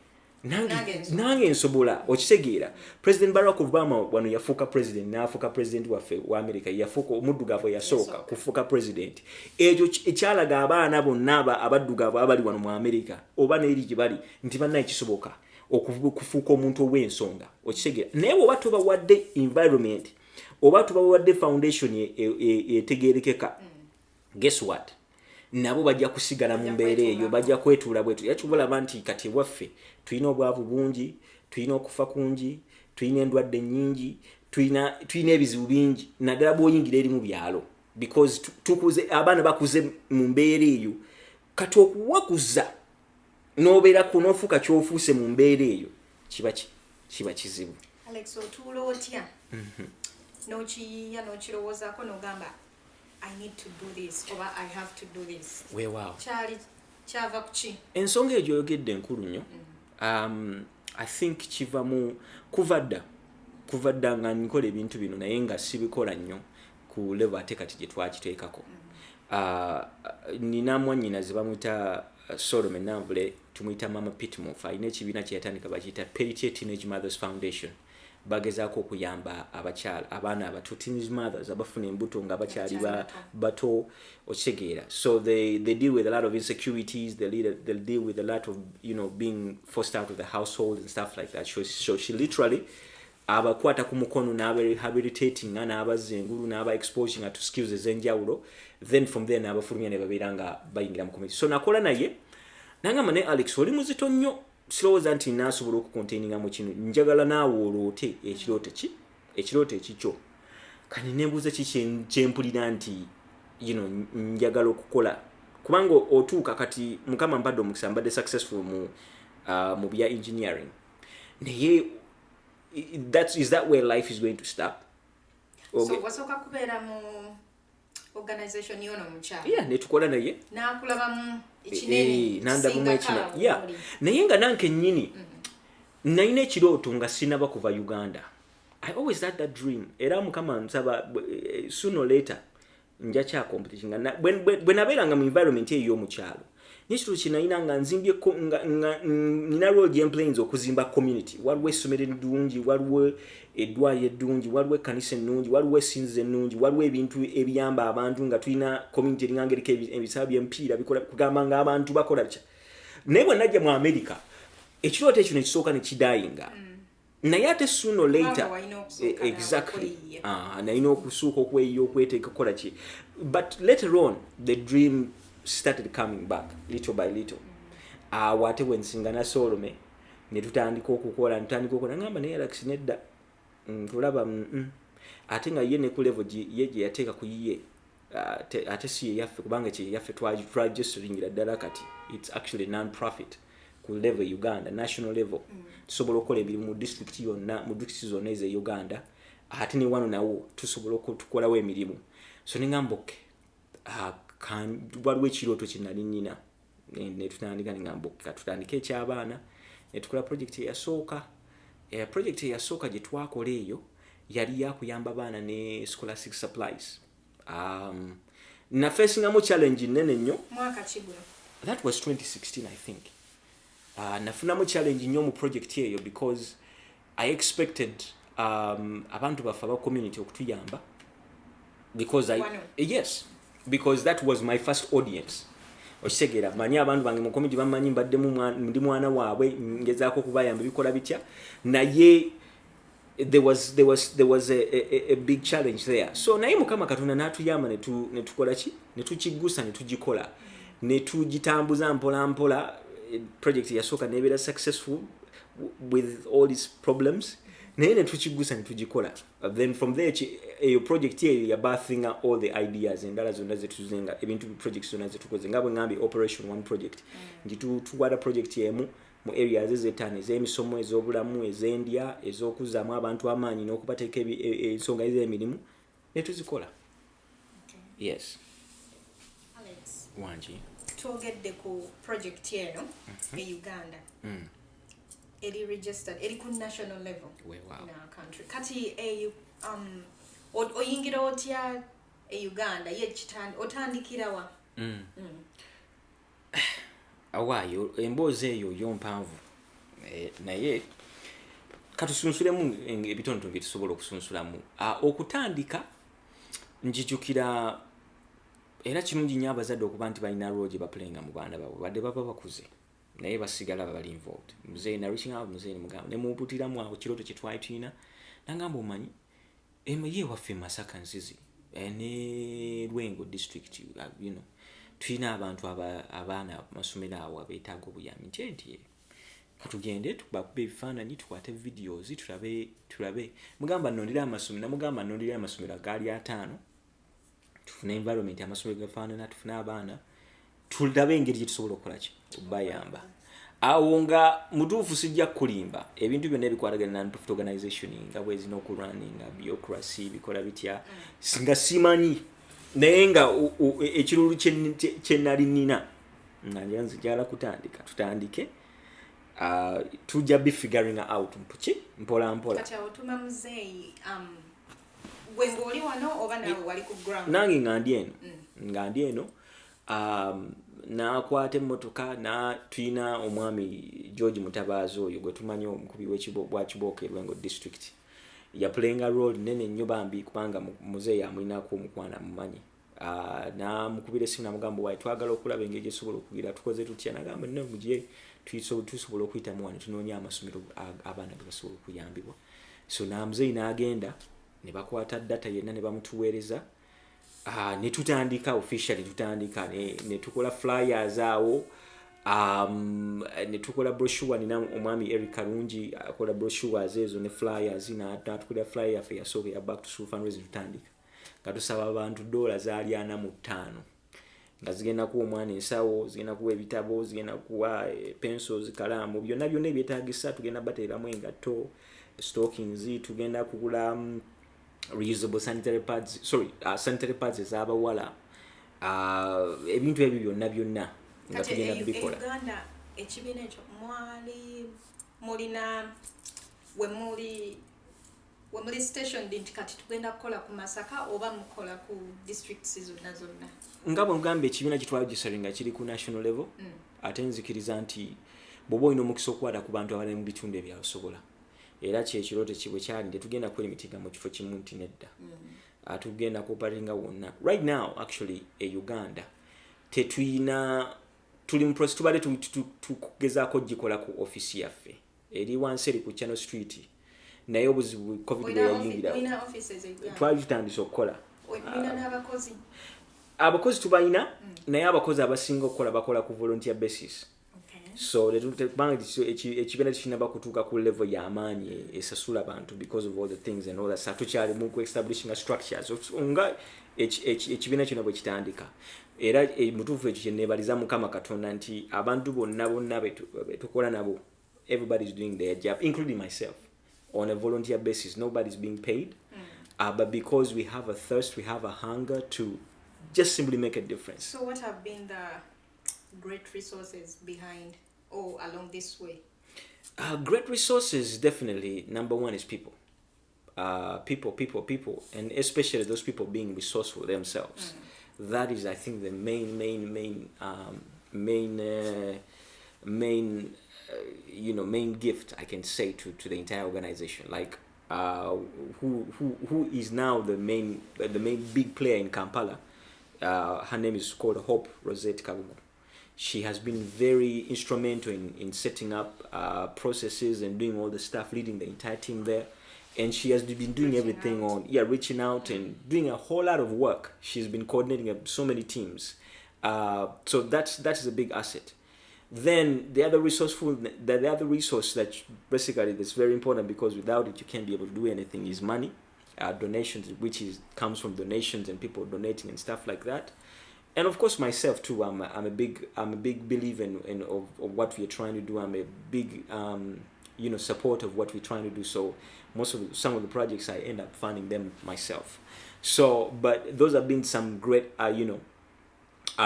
nange nsobola, okitegeera. President Barack Obama wano yafuuka president, n'afuuka president waffe wa America, yafuuka omuddugavu yasooka kufuuka president. Ekyo ekyalaga abaana bonna abaddugavu abali wano mu America oba n'eri gye bali nti bannaye kisoboka okufuuka omuntu ow'ensonga, okitegeera. Naye bw'oba tobawadde environment, oba tobawadde foundation etegeerekeka, guess what? Nabo bajja kusigala mu mbeera eyo, bajja kwetuula bwetu. Yakibulaba nti kati waffe tulina obwavu bungi, tulina okufa kungi, tulina endwadde nnyingi, tulina ebizibu bingi, naddala bw'oyingira eri mu byalo, because tukuze, abaana bakuze mu mbeera eyo. Kati okuwaguza n'obeera n'ofuuka ky'ofuuse mu mbeera eyo kiba kizibu. Alex, otuula otya n'okirowoozaako n'ogamba I need to do this, or I have to do this. Weewaawo. Kyava kuki? Ensonga egyo oyogedde nkulu nnyo. I think kiva mu kuva dda nga nkola ebintu bino naye nga sibikola nnyo ku level ate kati gye twakiteekako. Nina mwannyinaze bamuyita Solomon Nambule, tumuyita Mama Pitmoff, alina ekibiina kye yatandika bakiyita Peritier Teenage Mothers Foundation. Bagezaako okuyamba abaana abato, teenage mothers abafuna embuto nga bakyali bato, okitegeera. So they deal with a lot of insecurities, they deal with a lot of being forced out of the household and stuff like that. So she literally abakwata ku mukono n'aba-rehabilitating n'abazengulu n'aba-exposing to skills ez'enjawulo, then from there n'abafulumya ne babeera nga bayingira mu community. So nakola naye nangamba ne Alex, oli muzito nnyo, silowooza nti naasobola okucontaininga mu kino, njagala naawe oloote ekirooto ekikyo. Kani nebuuza ki kyempulira nti njagala okukola, kubanga otuuka kati Mukama mpadde omukisa, mbadde successful mu bya engineering, naye is that where life is going to stop? So wasooka kubeera mu organization yono mukyalo? Yeah, netukola naye n'akulabamu ekinene, nandamu ekina. Yeah, naye nga nanke nnyini nalina ekirooto nga sinaba kuva Uganda. I always had that dream. Era Mukama nsaba sooner or later nja kya competition nga bwe nabeeranga mu environment eyo y'omukyalo. N'ekiro kinalina nga nzimbye nina role gye mplayinza okuzimba community. Waliwo essomero eddungi, waliwo eddwaliro eddungi, waliwo ekkanisa ennungi, waliwo essinzizo ennungi, waliwo ebintu ebiyamba abantu nga tulina community eringa eriko ebisawa by'emipiira kugamba nga abantu bakola bitya. Naye bwe najja mu America, ekirooto ekyo ne kisooka ne kidayinga. Naye ate sooner or later, exactly, nalina okusuuka okweyiya okweteeka kukola ki. But later on, the dream started coming back little by little. Ate when singana Solomon ne tutandika okukola ngamba naye Alex nedda tulaba ate nga ye ne ku level ye gye yateeka ku yiye ate si yaffe kubanga kye yaffe twagisteringira ddala kati it's actually non-profit ku level Uganda national level tusobola okukola ebirimu mu district yonna mu district zonna eze Uganda ate ne wano nawo tusobola okukolawo emirimu so ningamba waliwo ekirooto kye nali nnina ne tutandika ningamba katutandika ekyabaana ne tukola project eyasooka project eyasooka gye twakola eyo yali yakuyamba baana ne scholastic supplies na facingamu challenge nene nnyo mwaka kiguno that was 2016 I think nafunamu challenge nnyo mu project eyo because I expected abantu baffe aba community okutuyamba because yes because that was my first audience okitegeera manyi abantu bange mu community bamanyi mbadde ndi mwana waabwe ngezaako kubayamba bikola bitya naye there was a big challenge there so naye mukama katonda natuyamba ne tukola ki ne tukigusa ne tugikola ne tugitambuza mpola mpola project yasooka nebeera successful with all these problems naye ne tukigusa ne tugikola then from there eyo project eyo ya birthing all the ideas endala zonna zetuzenga ebintu projects zonna zetukoze nga bwe ngambi operation one project nti tukwata project emu mu areas ez'ettaano ez'emisomo ez'obulamu ez'endya ez'okuzaamu abantu amaanyi n'okubateeka ensonga ez'emirimu ne tuzikola yes Alex wangi twogedde ku project eno e Uganda eri registered eri ku national level in our country kati oyingira otya e Uganda ye otandikirawa awaayo emboozi eyo yompanvu naye katusunsulemu ebitonotono bye tusobola okusunsulamu okutandika njijukira era kirungi nnyo abazadde okuba nti balina role gye bapulenga mu baana baabwe badde baba bakuze naye basigala bali involved muzeeyi na reaching out muzeeyi nemugamba nemubutiramu awo kirooto kye twali tulina nagamba omanyi ye waffe Masaka Nzizi ne Lwengo district tulina abantu abaana amasomero awo abeetaaga obuyambi nti katugende tubakuba ebifaananyi tukwate videos tulabe mugamba nnondera amasomero namugamba nnondera amasomero agaali 5 tufune environment amasomero gafaanana tufune abaana tulabe engeri gye tusobola okukola ki okubayamba awo nga mutuufu sijja kulimba ebintu byonna ebikwatagana non-profit organization nga bwe zina okulwaninga bureaucracy bikola bitya nga simanyi naye nga ekirulu kye nali nnina nga nzijala kutandika tutandike tujja be figuring out mpuki mpola mpola kati otuma muzeeyi gwe ng'oli wano oba nawe wali ku ground nange nga ndi eno nakwata emmotoka tulina omwami George Mutabaazi oyo gwe tumanyi omukubi wa Kibooka Lwengo district yapulenga role nene nnyo bambi kubanga muzeeyi amulinaako omukwana mumanyi namukubira essimu namugamba waayi twagala okulaba engeri gyesobola okugira tukoze tutya nagamba nne mugiye tusobola okuyitamu wano tunoonya amasomero abaana ge basobola okuyambibwa so namuzeeyi n'agenda ne bakwata data yenna ne bamutuweereza ne tutandika officially tutandika ne tukola flyers awo ne tukola brochure nina omwami Eric Karungi akola brochures ezo ne flyers natukola flyer yaffe yasooka ya back to school fundraising tutandika nga tusaba abantu $45 nga zigenda kuwa omwana ensawo zigenda kuwa ebitabo zigenda kuwa pencils kalaamu byonna ebyetaagisa tugenda bateeramu engatto stockings tugenda kugula reusable sanitary pads ez'abawala ebintu ebyo byonna nga tugenda bibikola Uganda ekibiina ekyo mulina wemuli station nti kati tugenda kukola ku Masaka oba mukola ku districts zonna nga bwe ngamba ekibiina kitwagiseringa kiri ku national level ate nzikiriza nti bw'oba olina omukisa okukwata ku bantu abali mu bitundu ebyasobola era kyekirooto kibwe kyali nti tugenda kwelimitinga mu kifo kimu nti nedda tugenda kuoparinga wonna right now actually Uganda tetuyina tuli mu process tubadde tukugezaako gikola ku office yaffe eri wansi eri ku Channel Street naye obuzibu covid yayingira twali tutandise okukola abakozi tubalina naye abakozi abasinga okukola bakola ku volunteer basis So ekibiina tekinaba kutuuka ku level y'amaanyi esasula abantu because of all the things and all that stuff. Tukyali mu establishing structures nga ekibiina kino bwe kitandika. Era mutuufu ekyo kye neebaliza Mukama Katonda nti abantu bonna betukola nabo, everybody's doing their job, including myself, on a volunteer basis. Nobody's being paid. But because we have a thirst, we have a hunger to just simply make a difference. So what have been the great resources behind or along this way? Great resources, definitely. Number one is people. People, and especially those people being resourceful themselves. That is, I think, the main gift I can say to the entire organization. Like, who is now the main big player in Kampala? Her name is called Hope Rosette Kabugu. She has been very instrumental in setting up processes and doing all the stuff, leading the entire team there. And she has been doing everything reaching out and doing a whole lot of work. She's been coordinating so many teams. So that is a big asset. Then the other resource that basically that's very important, because without it you can't be able to do anything, is money. Donations, which comes from donations and people donating and stuff like that. And of course myself too. I'm a big believer of what we are trying to do. I'm a big support of what we're trying to do. So some of the projects I end up funding them myself. So, but those have been some great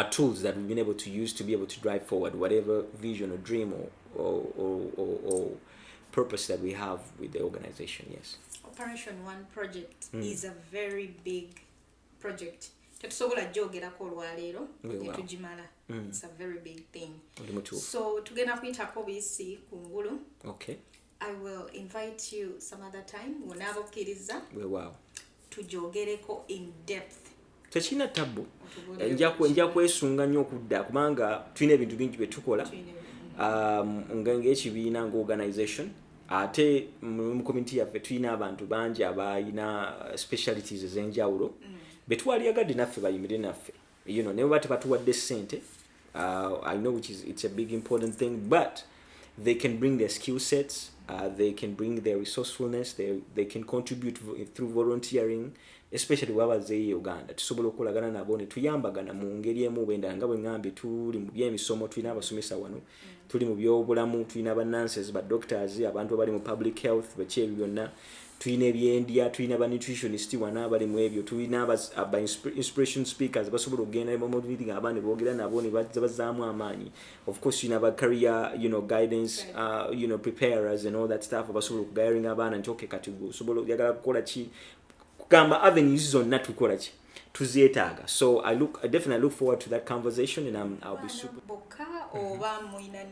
tools that we've been able to use to be able to drive forward whatever vision or dream or purpose that we have with the organization. Yes. Operation One project is a very big project. Tetusobola gyogerako olwaleero tetugimala. It's a very big thing. So tugenda kuyitako buyisi kungulu. Okay. I will invite you some other time whenever okkiriza. Wow. Tugyogereko in depth. Tekina tabu. Nja kwesunga nnyo okudda kubanga tulina ebintu bingi bye tukola. Ng'ekibiina ng'organization. Ate mu community yaffe tulina abantu bangi abalina specialities ez'enjawulo. Betwaliyagadde naffe bayimire naffe. Ne bwe tebatuwadde ssente. I know it's a big important thing, but they can bring their skill sets, they can bring their resourcefulness, they can contribute through volunteering, especially wabazeeyo Uganda. Tusobola okukolagana nabo ne tuyambagana mu ngeri emu bwenda nga bwe ngambye tuli mu by'emisomo, tulina abasomesa wano, tuli mu by'obulamu, tulina aba nurses, ba doctors, abantu abali mu public health, baki ebyo byonna, tulina ebyendya, tulina ba nutritionist wana abali mu ebyo, tulina aba inspiration speakers basobola okugenda mu meeting abandi boogera nabo ne bazaamu amaanyi. Of course, tulina aba career guidance preparers and all that stuff abasobola okugayaringa abaana nti okay kati osobola oyagala kukola ki kugamba avenues zonna tukola ki tuzeetaaga. So I definitely look forward to that conversation, and I'll be super boka oba muina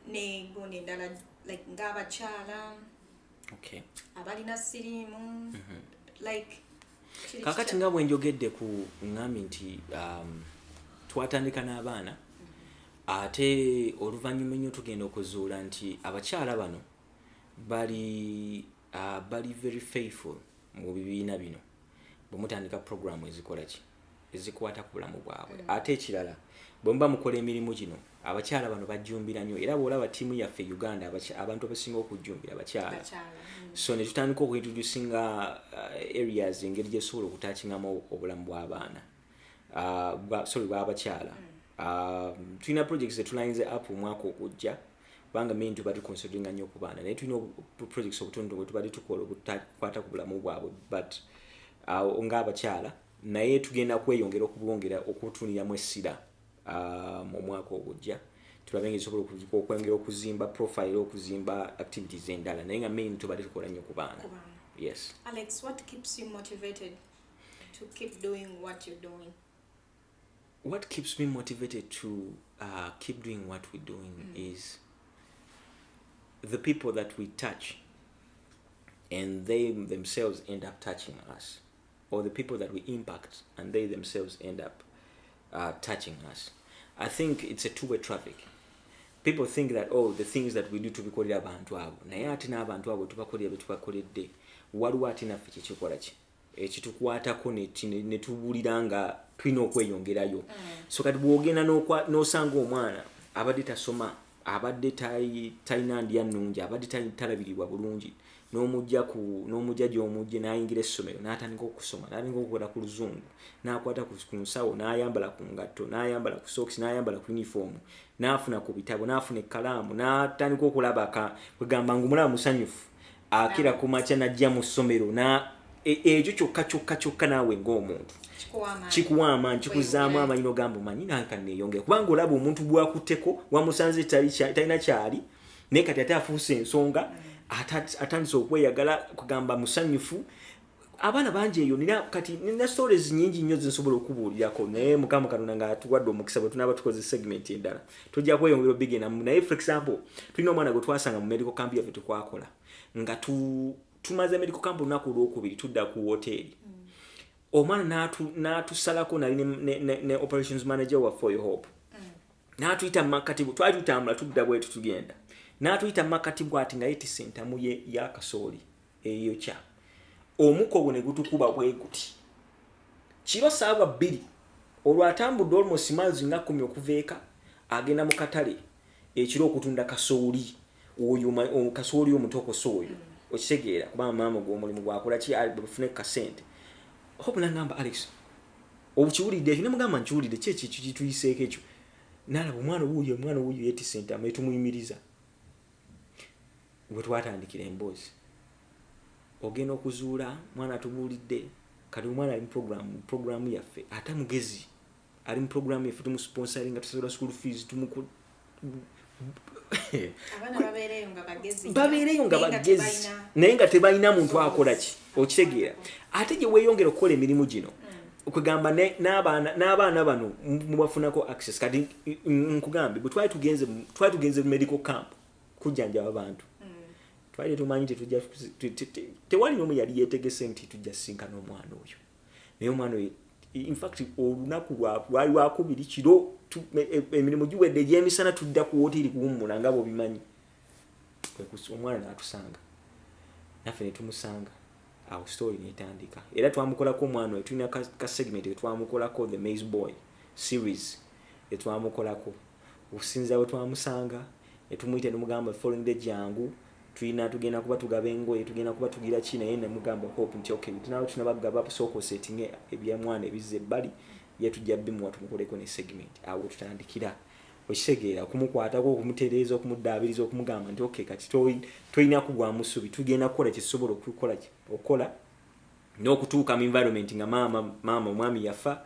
ne gone ndala like ng'abakyala. Okay. Abalina sirimu like kakati nga bwe njogedde ku ngami nti twatandika n'abaana ate oluvannyuma nnyo tugenda okuzuula nti abakyala bano bali very faithful mu bibiina bino bwe mutandika programu ezikola ki ezikwata ku bulamu bwabwe. Ate ekirala bwe muba mukola emirimu gino abakyala bano bajjumbira nnyo, era bw'olaba ttiimu yaffe Uganda abantu abasinga okujjumbira abakyala. So ne tutandika okuintroducinga areas engeri gyesobola okutaakingamu obulamu bw'abaana bw'abakyala. Tulina projects zetulayinze up omwaka ogujja kubanga main tuba tuconsideringa nnyo ku baana, naye tulina projects obutonotono bwe tuba tukola obutakwata ku bulamu bwabwe but ng'abakyala, naye tugenda kweyongera okutuniramu essira mu mwaka ogujja tulabe nga esobola okwongera okuzimba profile, okuzimba activities endala, naye nga main tuba tukola nnyo ku baana. Yes. Alex, what keeps you motivated to keep doing what you're doing? What keeps me motivated to keep doing what we're doing is the people that we touch and they themselves end up touching us, or the people that we impact and they themselves end up touching us. I think it's a two-way traffic. People think that, the things that we do tubikolera abantu abo, naye ate n'abantu abo tubakolera bye tubakoledde waliwo ate naffe kyekikola ki ekitukwatako ne tubuulira nga tulina okweyongerayo. So kati bw'ogenda n'osanga omwana abadde tasoma abadde talina ndya nnungi abadde talabirirwa bulungi n'omujja gy'omujje n'ayingira essomero n'atandika okusoma n'atandika okukola ku luzungu n'akwata ku nsawo n'ayambala ku ngatto n'ayambala ku socks n'ayambala ku uniform n'afuna ku bitabo n'afuna ekkalaamu n'atandika okulaba kwegamba ng'omulaba musanyufu akira ku makya n'ajja mu ssomero ekyo kyokka naawe ng'omuntu kikuwa amaanyi kikuzaamu amaanyi n'ogamba omanyi nanka neeyongera kubanga olaba omuntu bwakutteko wamusanze talina kyali naye kati ate afuuse ensonga atandise okweyagala kugamba musanyufu abaana bangi eyo nina stories nyingi nnyo zinsobola okubuulirako naye mukama katonda nga atuwadde omukisa bwe tunaaba tukoze segment endala tujja kweyongera obigenamu naye for example tulina omwana gwe twasanga mu medical camp yaffe tukwakola nga tumaze medical camp olunaku olwokubiri tudda ku woteeri omwana n'atusalako nali ne operations manager wa For Your Hope n'atuyita mu makati twali tutambula tudda bwetu tugenda n'atuyita mu makati bw'ati nga yetisse entamu ye y'akasooli eyokya omuko gwe ne gutukuba bwe guti kiro ssaawa 2 olwo atambudde almost miles nga 10 okuva eka agenda mu katale ekiro okutunda kasooli oyo kasooli omutokoso oyo okitegeera kubanga maama gw'omulimu gwakola ki bafune kasente hope nangamba Alex obukiwulidde ekyo nemugamba nkiwulidde ki kituyiseeko ekyo nalaba omwana wuuyo yetisse entamu etumuyimiriza bwe twatandikira emboozi ogenda okuzuula mwana atubuulidde kati omwana ali mu programu yaffe ate mugezi ali mu programu yaffe tumusponsoringa tusobola school fees babeereyo nga bagezi naye nga tebalina muntu akola ki okitegeera ate gye weeyongera okukola emirimu gino okugamba n'abaana bano mubafunako access kati nkugambe bwe twali tugenze mu medical camp kujjanjaba abantu twali tumanyi tewali n'omu yali yeetegese nti tujja sinkana omwana oyo naye omwana oyo in fact olunaku lwali lwakubiri kiro emirimu giwedde egy'emisana tudda ku wooteri kuwummula nga bw'obimanyi omwana n'atusanga naffe ne tumusanga awo story netandika era twamukolako omwana oyo tulina ka segment etwamukolako the Maze Boy series etwamukolako okusinza bwe twamusanga netumuyita nemugamba following the jangu tugenda kuba tugaba engoye tugenda kuba tugira ki naye nemugamba hope nti okay tunabagaba soko setting ebyamwana ebizze ebbali ye tujja bimuwa tumukoleko ne segment awo tutandikira okitegeera okumukwatako okumutereeza okumudaabiriza okumugamba nti okay kati toyina kugwa musubi tugenda kukola kisobola okukola n'okutuuka mu environment nga maama omwami yafa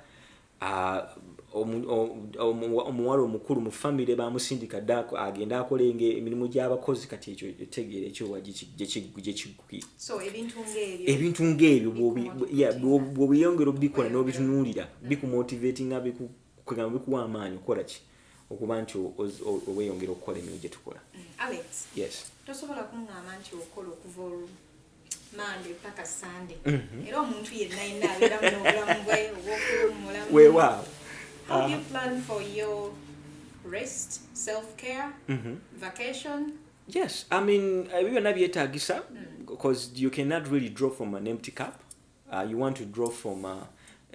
omuwala omukulu mu family bamusindika dda agenda akolenga emirimu gy'abakozi kati ekyo etegeera ekyo gye kigguki ebintu ng'ebyo bw'obiyongera obikola n'obitunuulira bikumotivatinga bikuwa amaanyi okola ki okuba nti oweeyongera okukola emirimu gye tukola. Alex, yes, tosobola kungamba nti okola okuva Monday paka Sunday era omuntu yenna yenna abeera n'obulamu bwe obw'okuwummulamu weewaawo. How do you plan for your rest, self-care, vacation? Yes, I mean, byonna byetaagisa because you cannot really draw from an empty cup. You want to draw from a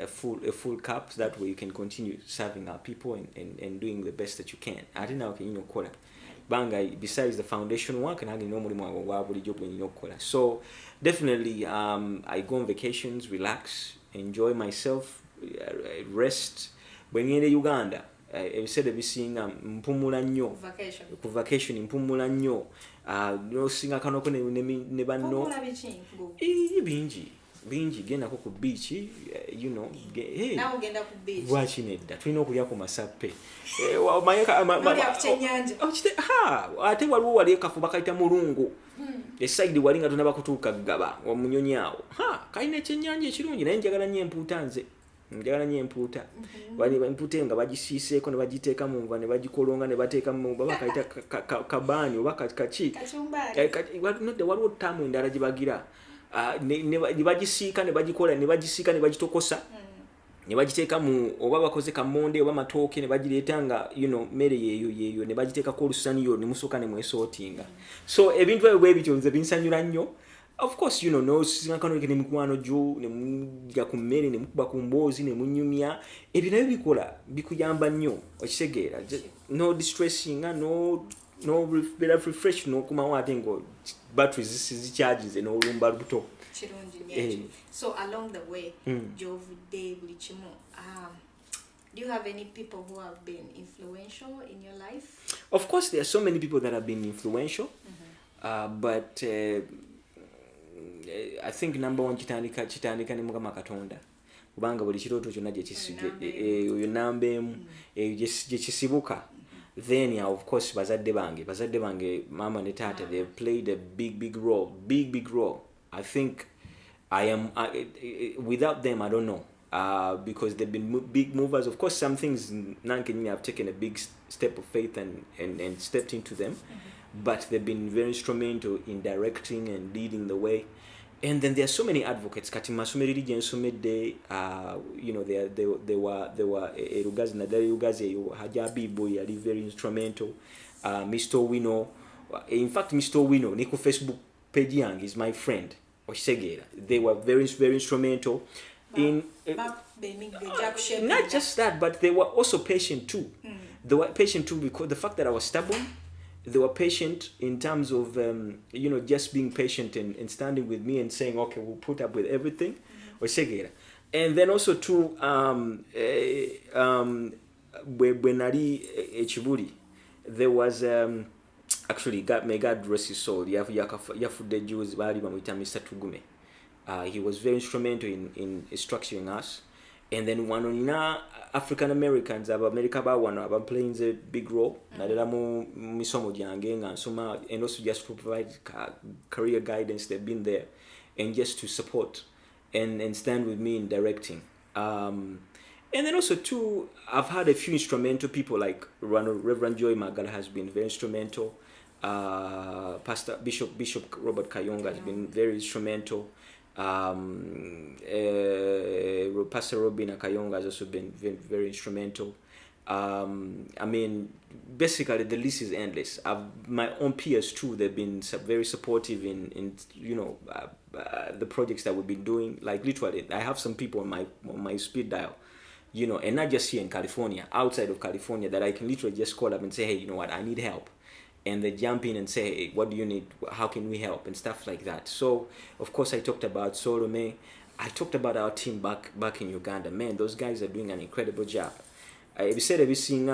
full cup, so that way you can continue serving our people and doing the best that you can. I think now can kola. Banga besides the foundation work and having no more job when you kola. So definitely I go on vacations, relax, enjoy myself, rest. When you're in Uganda, ebisere bisinga mpumula nnyo ku vacation mpumula nnyo nosinga kanoko ne banno bingi genda ko ku beach you know nawo genda ku beach wachi nedda tulina okulya ku masappe ate waliwo wali ekafuba kayita mulungu esaidi wali nga tunaba kutuuka gaba omunyonyawo kalina ekyennyanja ekirungi naye njagala nnyo empuuta nze njagala nnyo empuuta bali empuuta nga bagisiiseeko ne bagiteeka mu nva ne bagikolonga ne bateeka mu baba kayita kabaani oba kaki waliwo ttaamu endala gye bagira ne bagisiika ne bagikola ne bagisiika ne bagitokosa ne bagiteeka mu oba bakoze kamonde oba matooke ne bagireeta nga mmere yeeyo ne bagiteekako olusaniyo ne musooka ne mwesootinga so ebintu ebyo bwe bityo nze binsanyula nnyo. Of course, no singa kano ne mukwano jo ne mujja ku mmere ne mukuba ku mboozi ne munyumya ebyo nabyo bikola bikuyamba nnyo okitegeera no distressing, better refresh, no kuma watengo batteries zicharges and olumba lubuto. So along the way, Jovudde buli kimu, do you have any people who have been influential in your life? Of course, there are so many people that have been influential, but I think number one kitandika ni Mukama Katonda. Kubanga buli kirooto kyonna gye oyo nambeemu gye kisibuka. Then of course bazadde bange mama ne taata, they played a big role. I think without them I don't know, because they've been big movers. Of course some things Nankeni have taken a big step of faith and stepped into them, but they've been very instrumental in directing and leading the way. And then there are so many advocates. Kati masomero gye nsomedde, they were Rugazi Nadali Rugazi Hajabibo yali very instrumental. Mr. Wino, in fact Mr. Wino ni ku Facebook page yange is my friend Oshegera. They were very instrumental in not just that, but they were also patient too. They were patient too because the fact that I was stubborn. They were patient in terms of, just being patient and standing with me and saying, okay, we'll put up with everything. And then also too, when Nari Echiburi, there was, actually, may God rest his soul, Yafude Jews, Mr. Tugume. He was very instrumental in structuring us. And then one on African Americans of America plays a big role. And also just to provide career guidance. They've been there and just to support and stand with me in directing. And then also too, I've had a few instrumental people like Reverend Joy Magala has been very instrumental. Pastor Bishop Robert Kayonga has been very instrumental. Pastor Robin Akayonga has also been very instrumental. Basically the list is endless. My own peers too, they've been very supportive in the projects that we've been doing. Like literally, I have some people on my speed dial, and not just here in California, outside of California, that I can literally just call up and say, hey, you know what, I need help. And they jump in and say, hey, what do you need? How can we help? And stuff like that. So, of course, I talked about Solome. I talked about our team back in Uganda. Man, those guys are doing an incredible job. I said everything.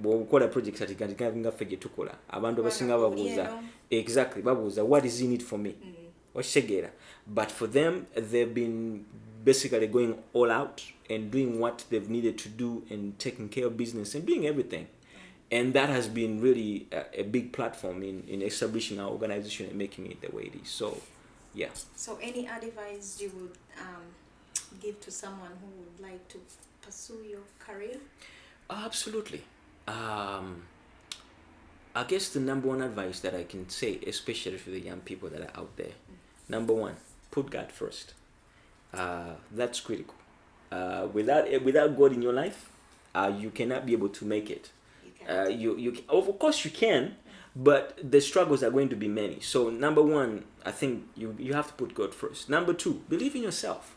Bw'okola project ati nga ffe gye tukola abantu abasinga babuuza exactly babuuza what is in it for me okitegeera, but for them they've been basically going all out and doing what they've needed to do and taking care of business and doing everything. And that has been really a big platform in establishing our organization and making it the way it is. So, yeah. So, any advice you would give to someone who would like to pursue your career? Absolutely. I guess the number one advice that I can say, especially for the young people that are out there, number one, put God first. That's critical. Without God in your life, you cannot be able to make it. Of course you can, but the struggles are going to be many. So number one, I think you have to put God first. Number two, believe in yourself.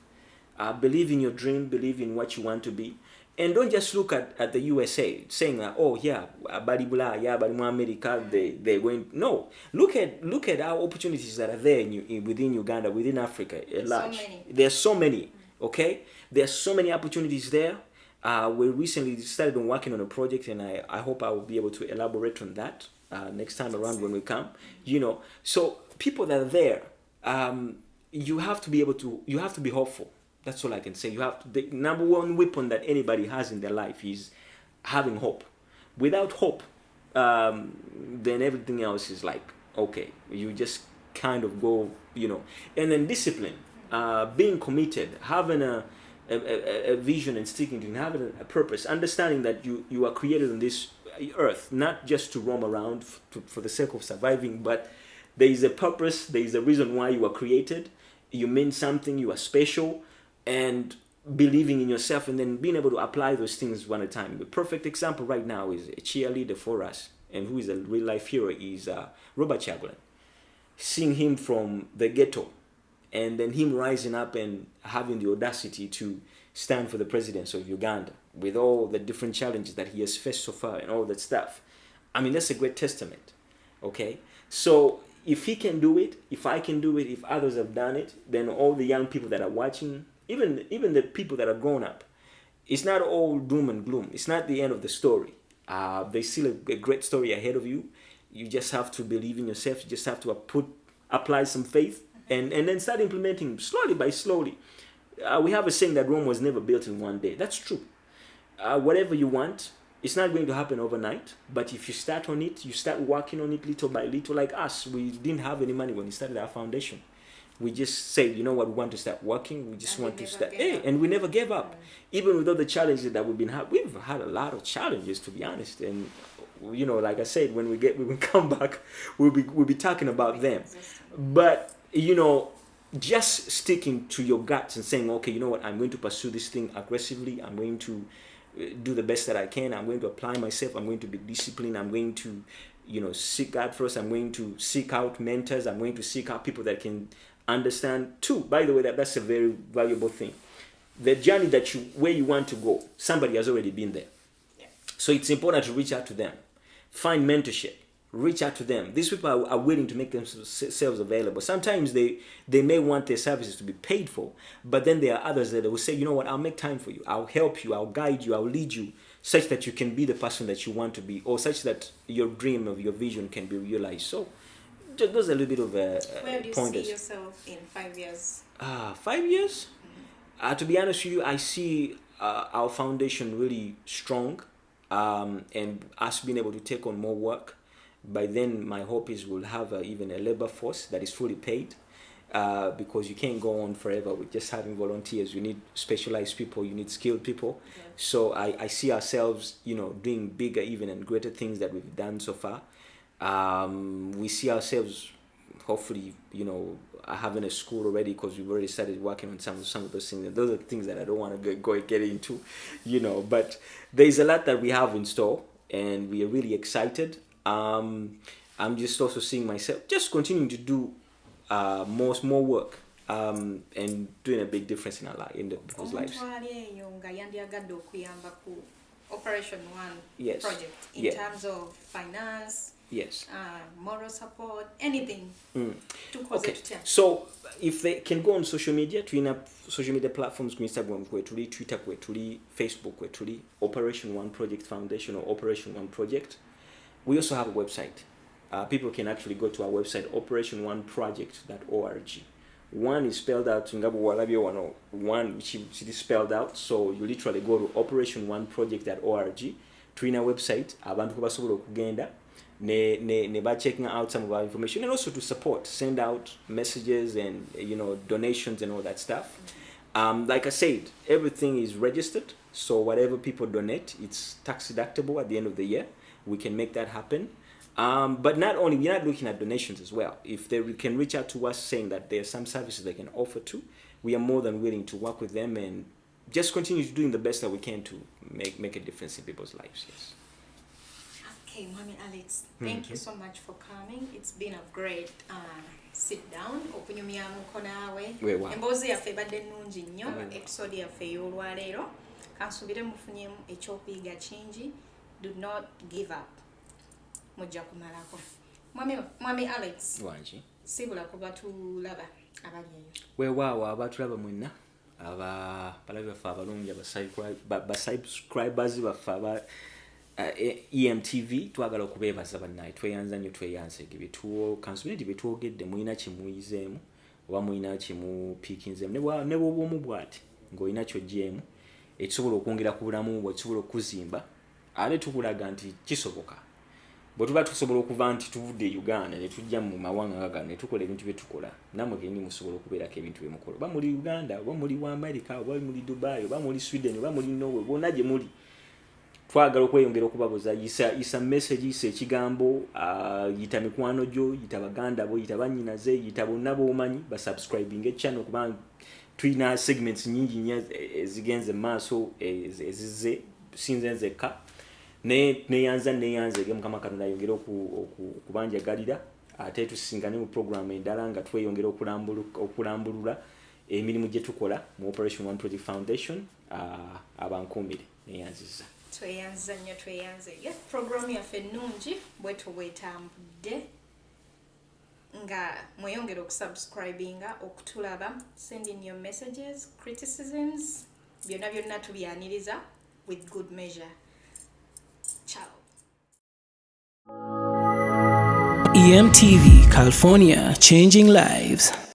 Believe in your dream, believe in what you want to be. And don't just look at the USA saying that, oh yeah, Badibula, yeah, Badimu America, they're going. No, look at our opportunities that are there within Uganda, within Africa at large. There's so many. Okay, there's so many opportunities there. We recently started on working on a project, and I hope I will be able to elaborate on that next time around when we come. So people that are there, you have to be hopeful. That's all I can say. The number one weapon that anybody has in their life is having hope. Without hope, then everything else is like, okay, you just kind of go, and then discipline, being committed, having a vision and sticking to it, having a purpose, understanding that you are created on this earth, not just to roam around for the sake of surviving, but there is a purpose, there is a reason why you are created, you mean something, you are special, and believing in yourself and then being able to apply those things one at a time. The perfect example right now is a cheerleader for us, and who is a real life hero is Robert Chagulan. Seeing him from the ghetto, and then him rising up and having the audacity to stand for the presidency of Uganda with all the different challenges that he has faced so far and all that stuff. I mean, that's a great testament. Okay? So if he can do it, if I can do it, if others have done it, then all the young people that are watching, even the people that are grown up, it's not all doom and gloom. It's not the end of the story. There's still a great story ahead of you. You just have to believe in yourself. You just have to apply some faith and then start implementing slowly by slowly. We have a saying that Rome was never built in one day. That's true. Whatever you want, it's not going to happen overnight. But if you start on it, you start working on it little by little. Like us, we didn't have any money when we started our foundation. We just said, you know what, we want to start working. We just want to start. And we never gave up. Even with all the challenges that we've had a lot of challenges, to be honest. And, you know, like I said, when we come back, we'll be talking about them. But, you know, just sticking to your guts and saying, okay, you know what, I'm going to pursue this thing aggressively. I'm going to do the best that I can. I'm going to apply myself. I'm going to be disciplined. I'm going to, you know, seek God first. I'm going to seek out mentors. I'm going to seek out people that can understand too. By the way, that's a very valuable thing. The journey where you want to go, somebody has already been there. Yeah. So it's important to reach out to them. Find mentorship. Reach out to them. These people are willing to make themselves available. Sometimes they may want their services to be paid for, but then there are others that will say, you know what, I'll make time for you. I'll help you. I'll guide you. I'll lead you such that you can be the person that you want to be, or such that your dream of your vision can be realized. So those are a little bit of where do you pointers. See yourself in 5 years? 5 years? To be honest with you, I see our foundation really strong, and us being able to take on more work. By then, my hope is we'll have even a labor force that is fully paid, because you can't go on forever with just having volunteers. You need specialized people. You need skilled people. Yeah. So I see ourselves, you know, doing bigger even and greater things that we've done so far. We see ourselves, hopefully, you know, having a school already, because we've already started working on some of those things. Those are things that I don't want to go get into, you know. But there's a lot that we have in store, and we are really excited. I'm just also seeing myself just continuing to do more work, and doing a big difference in people's lives. Operation One yes. project in terms of finance, yes, moral support, anything. Okay. So if they can go on social media, social media platforms, Instagram, Twitter, Facebook, Operation One Project Foundation or Operation One Project. We also have a website. People can actually go to our website, operationoneproject.org. One is spelled out, one which is spelled out, so you literally go to operationoneproject.org. To our website, abantu kubasobola okugenda ne ba checking out some of our information, and also to support, send out messages and, you know, donations and all that stuff. Like I said, everything is registered, so whatever people donate, it's tax deductible at the end of the year. We can make that happen. But not only, we're not looking at donations as well. If they can reach out to us saying that there are some services they can offer to, we are more than willing to work with them and just continue doing the best that we can to make a difference in people's lives. Yes. Okay, Mommy Alex, thank you so much for coming. It's been a great sit down. Okunyumya muko nawe. Emboozi yaffe badde nnungi nnyo. Episode yaffe y'olwaleero. Kansubire mufunyemu ekyokuyiga kingi. Do not give up. Mujja kumalako. Mwami Alex. Wanji. Sibula kuba tulaba abali eyo. Weewaawo abatulaba mwenna. Balabi baffe abalungi basubscribers baffe aba EMTV twagala okubeebaza bannaye, tweyanza nnyo tweyanze kansubire betwogedde mulina kimuyizeemu oba mulina kimupiikinzeemu ne bw'oba omu bw'ati ng'olina ky'oggyemu ekisobola okwongera ku bulamu bwe, kisobola okuzimba ate tukulaga nti kisoboka. Bwe tuba tusobola okuva nti tuvudde e Uganda ne tujja mu mawanga gano ne tukola ebintu bye tukola, nammwe kenni musobola okubeerako ebintu bye mukola. Oba muli Uganda, oba muli wa America, oba muli Dubai, oba muli Sweden, oba muli Norway, bonna gye muli. Twagala okweyongera okubabuza, yisa message, yisa ekigambo, yita mikwano gyo, yita baganda bo, yita bannyinaze, yita bonna b'omanyi, basubscribing echannel kubanga tulina segments nyingi nnyo ezigenze maaso ezizze sinze nzekka. Neyanza ge Mukama Katonda ayongera okubanjagalira, ate tusingane mu program endala nga tweyongera okulambulula emirimu gye tukola mu Operation One Project Foundation abankuumire neyanziza. Tweyanza nnyo tweyanze. Program yaffe ennungi bwetu bwetambudde nga mweyongera okusubscribinga okutulaba, sending your messages, criticisms, byonna tubyaniriza with good measure. Ciao. EMTV, California, changing lives.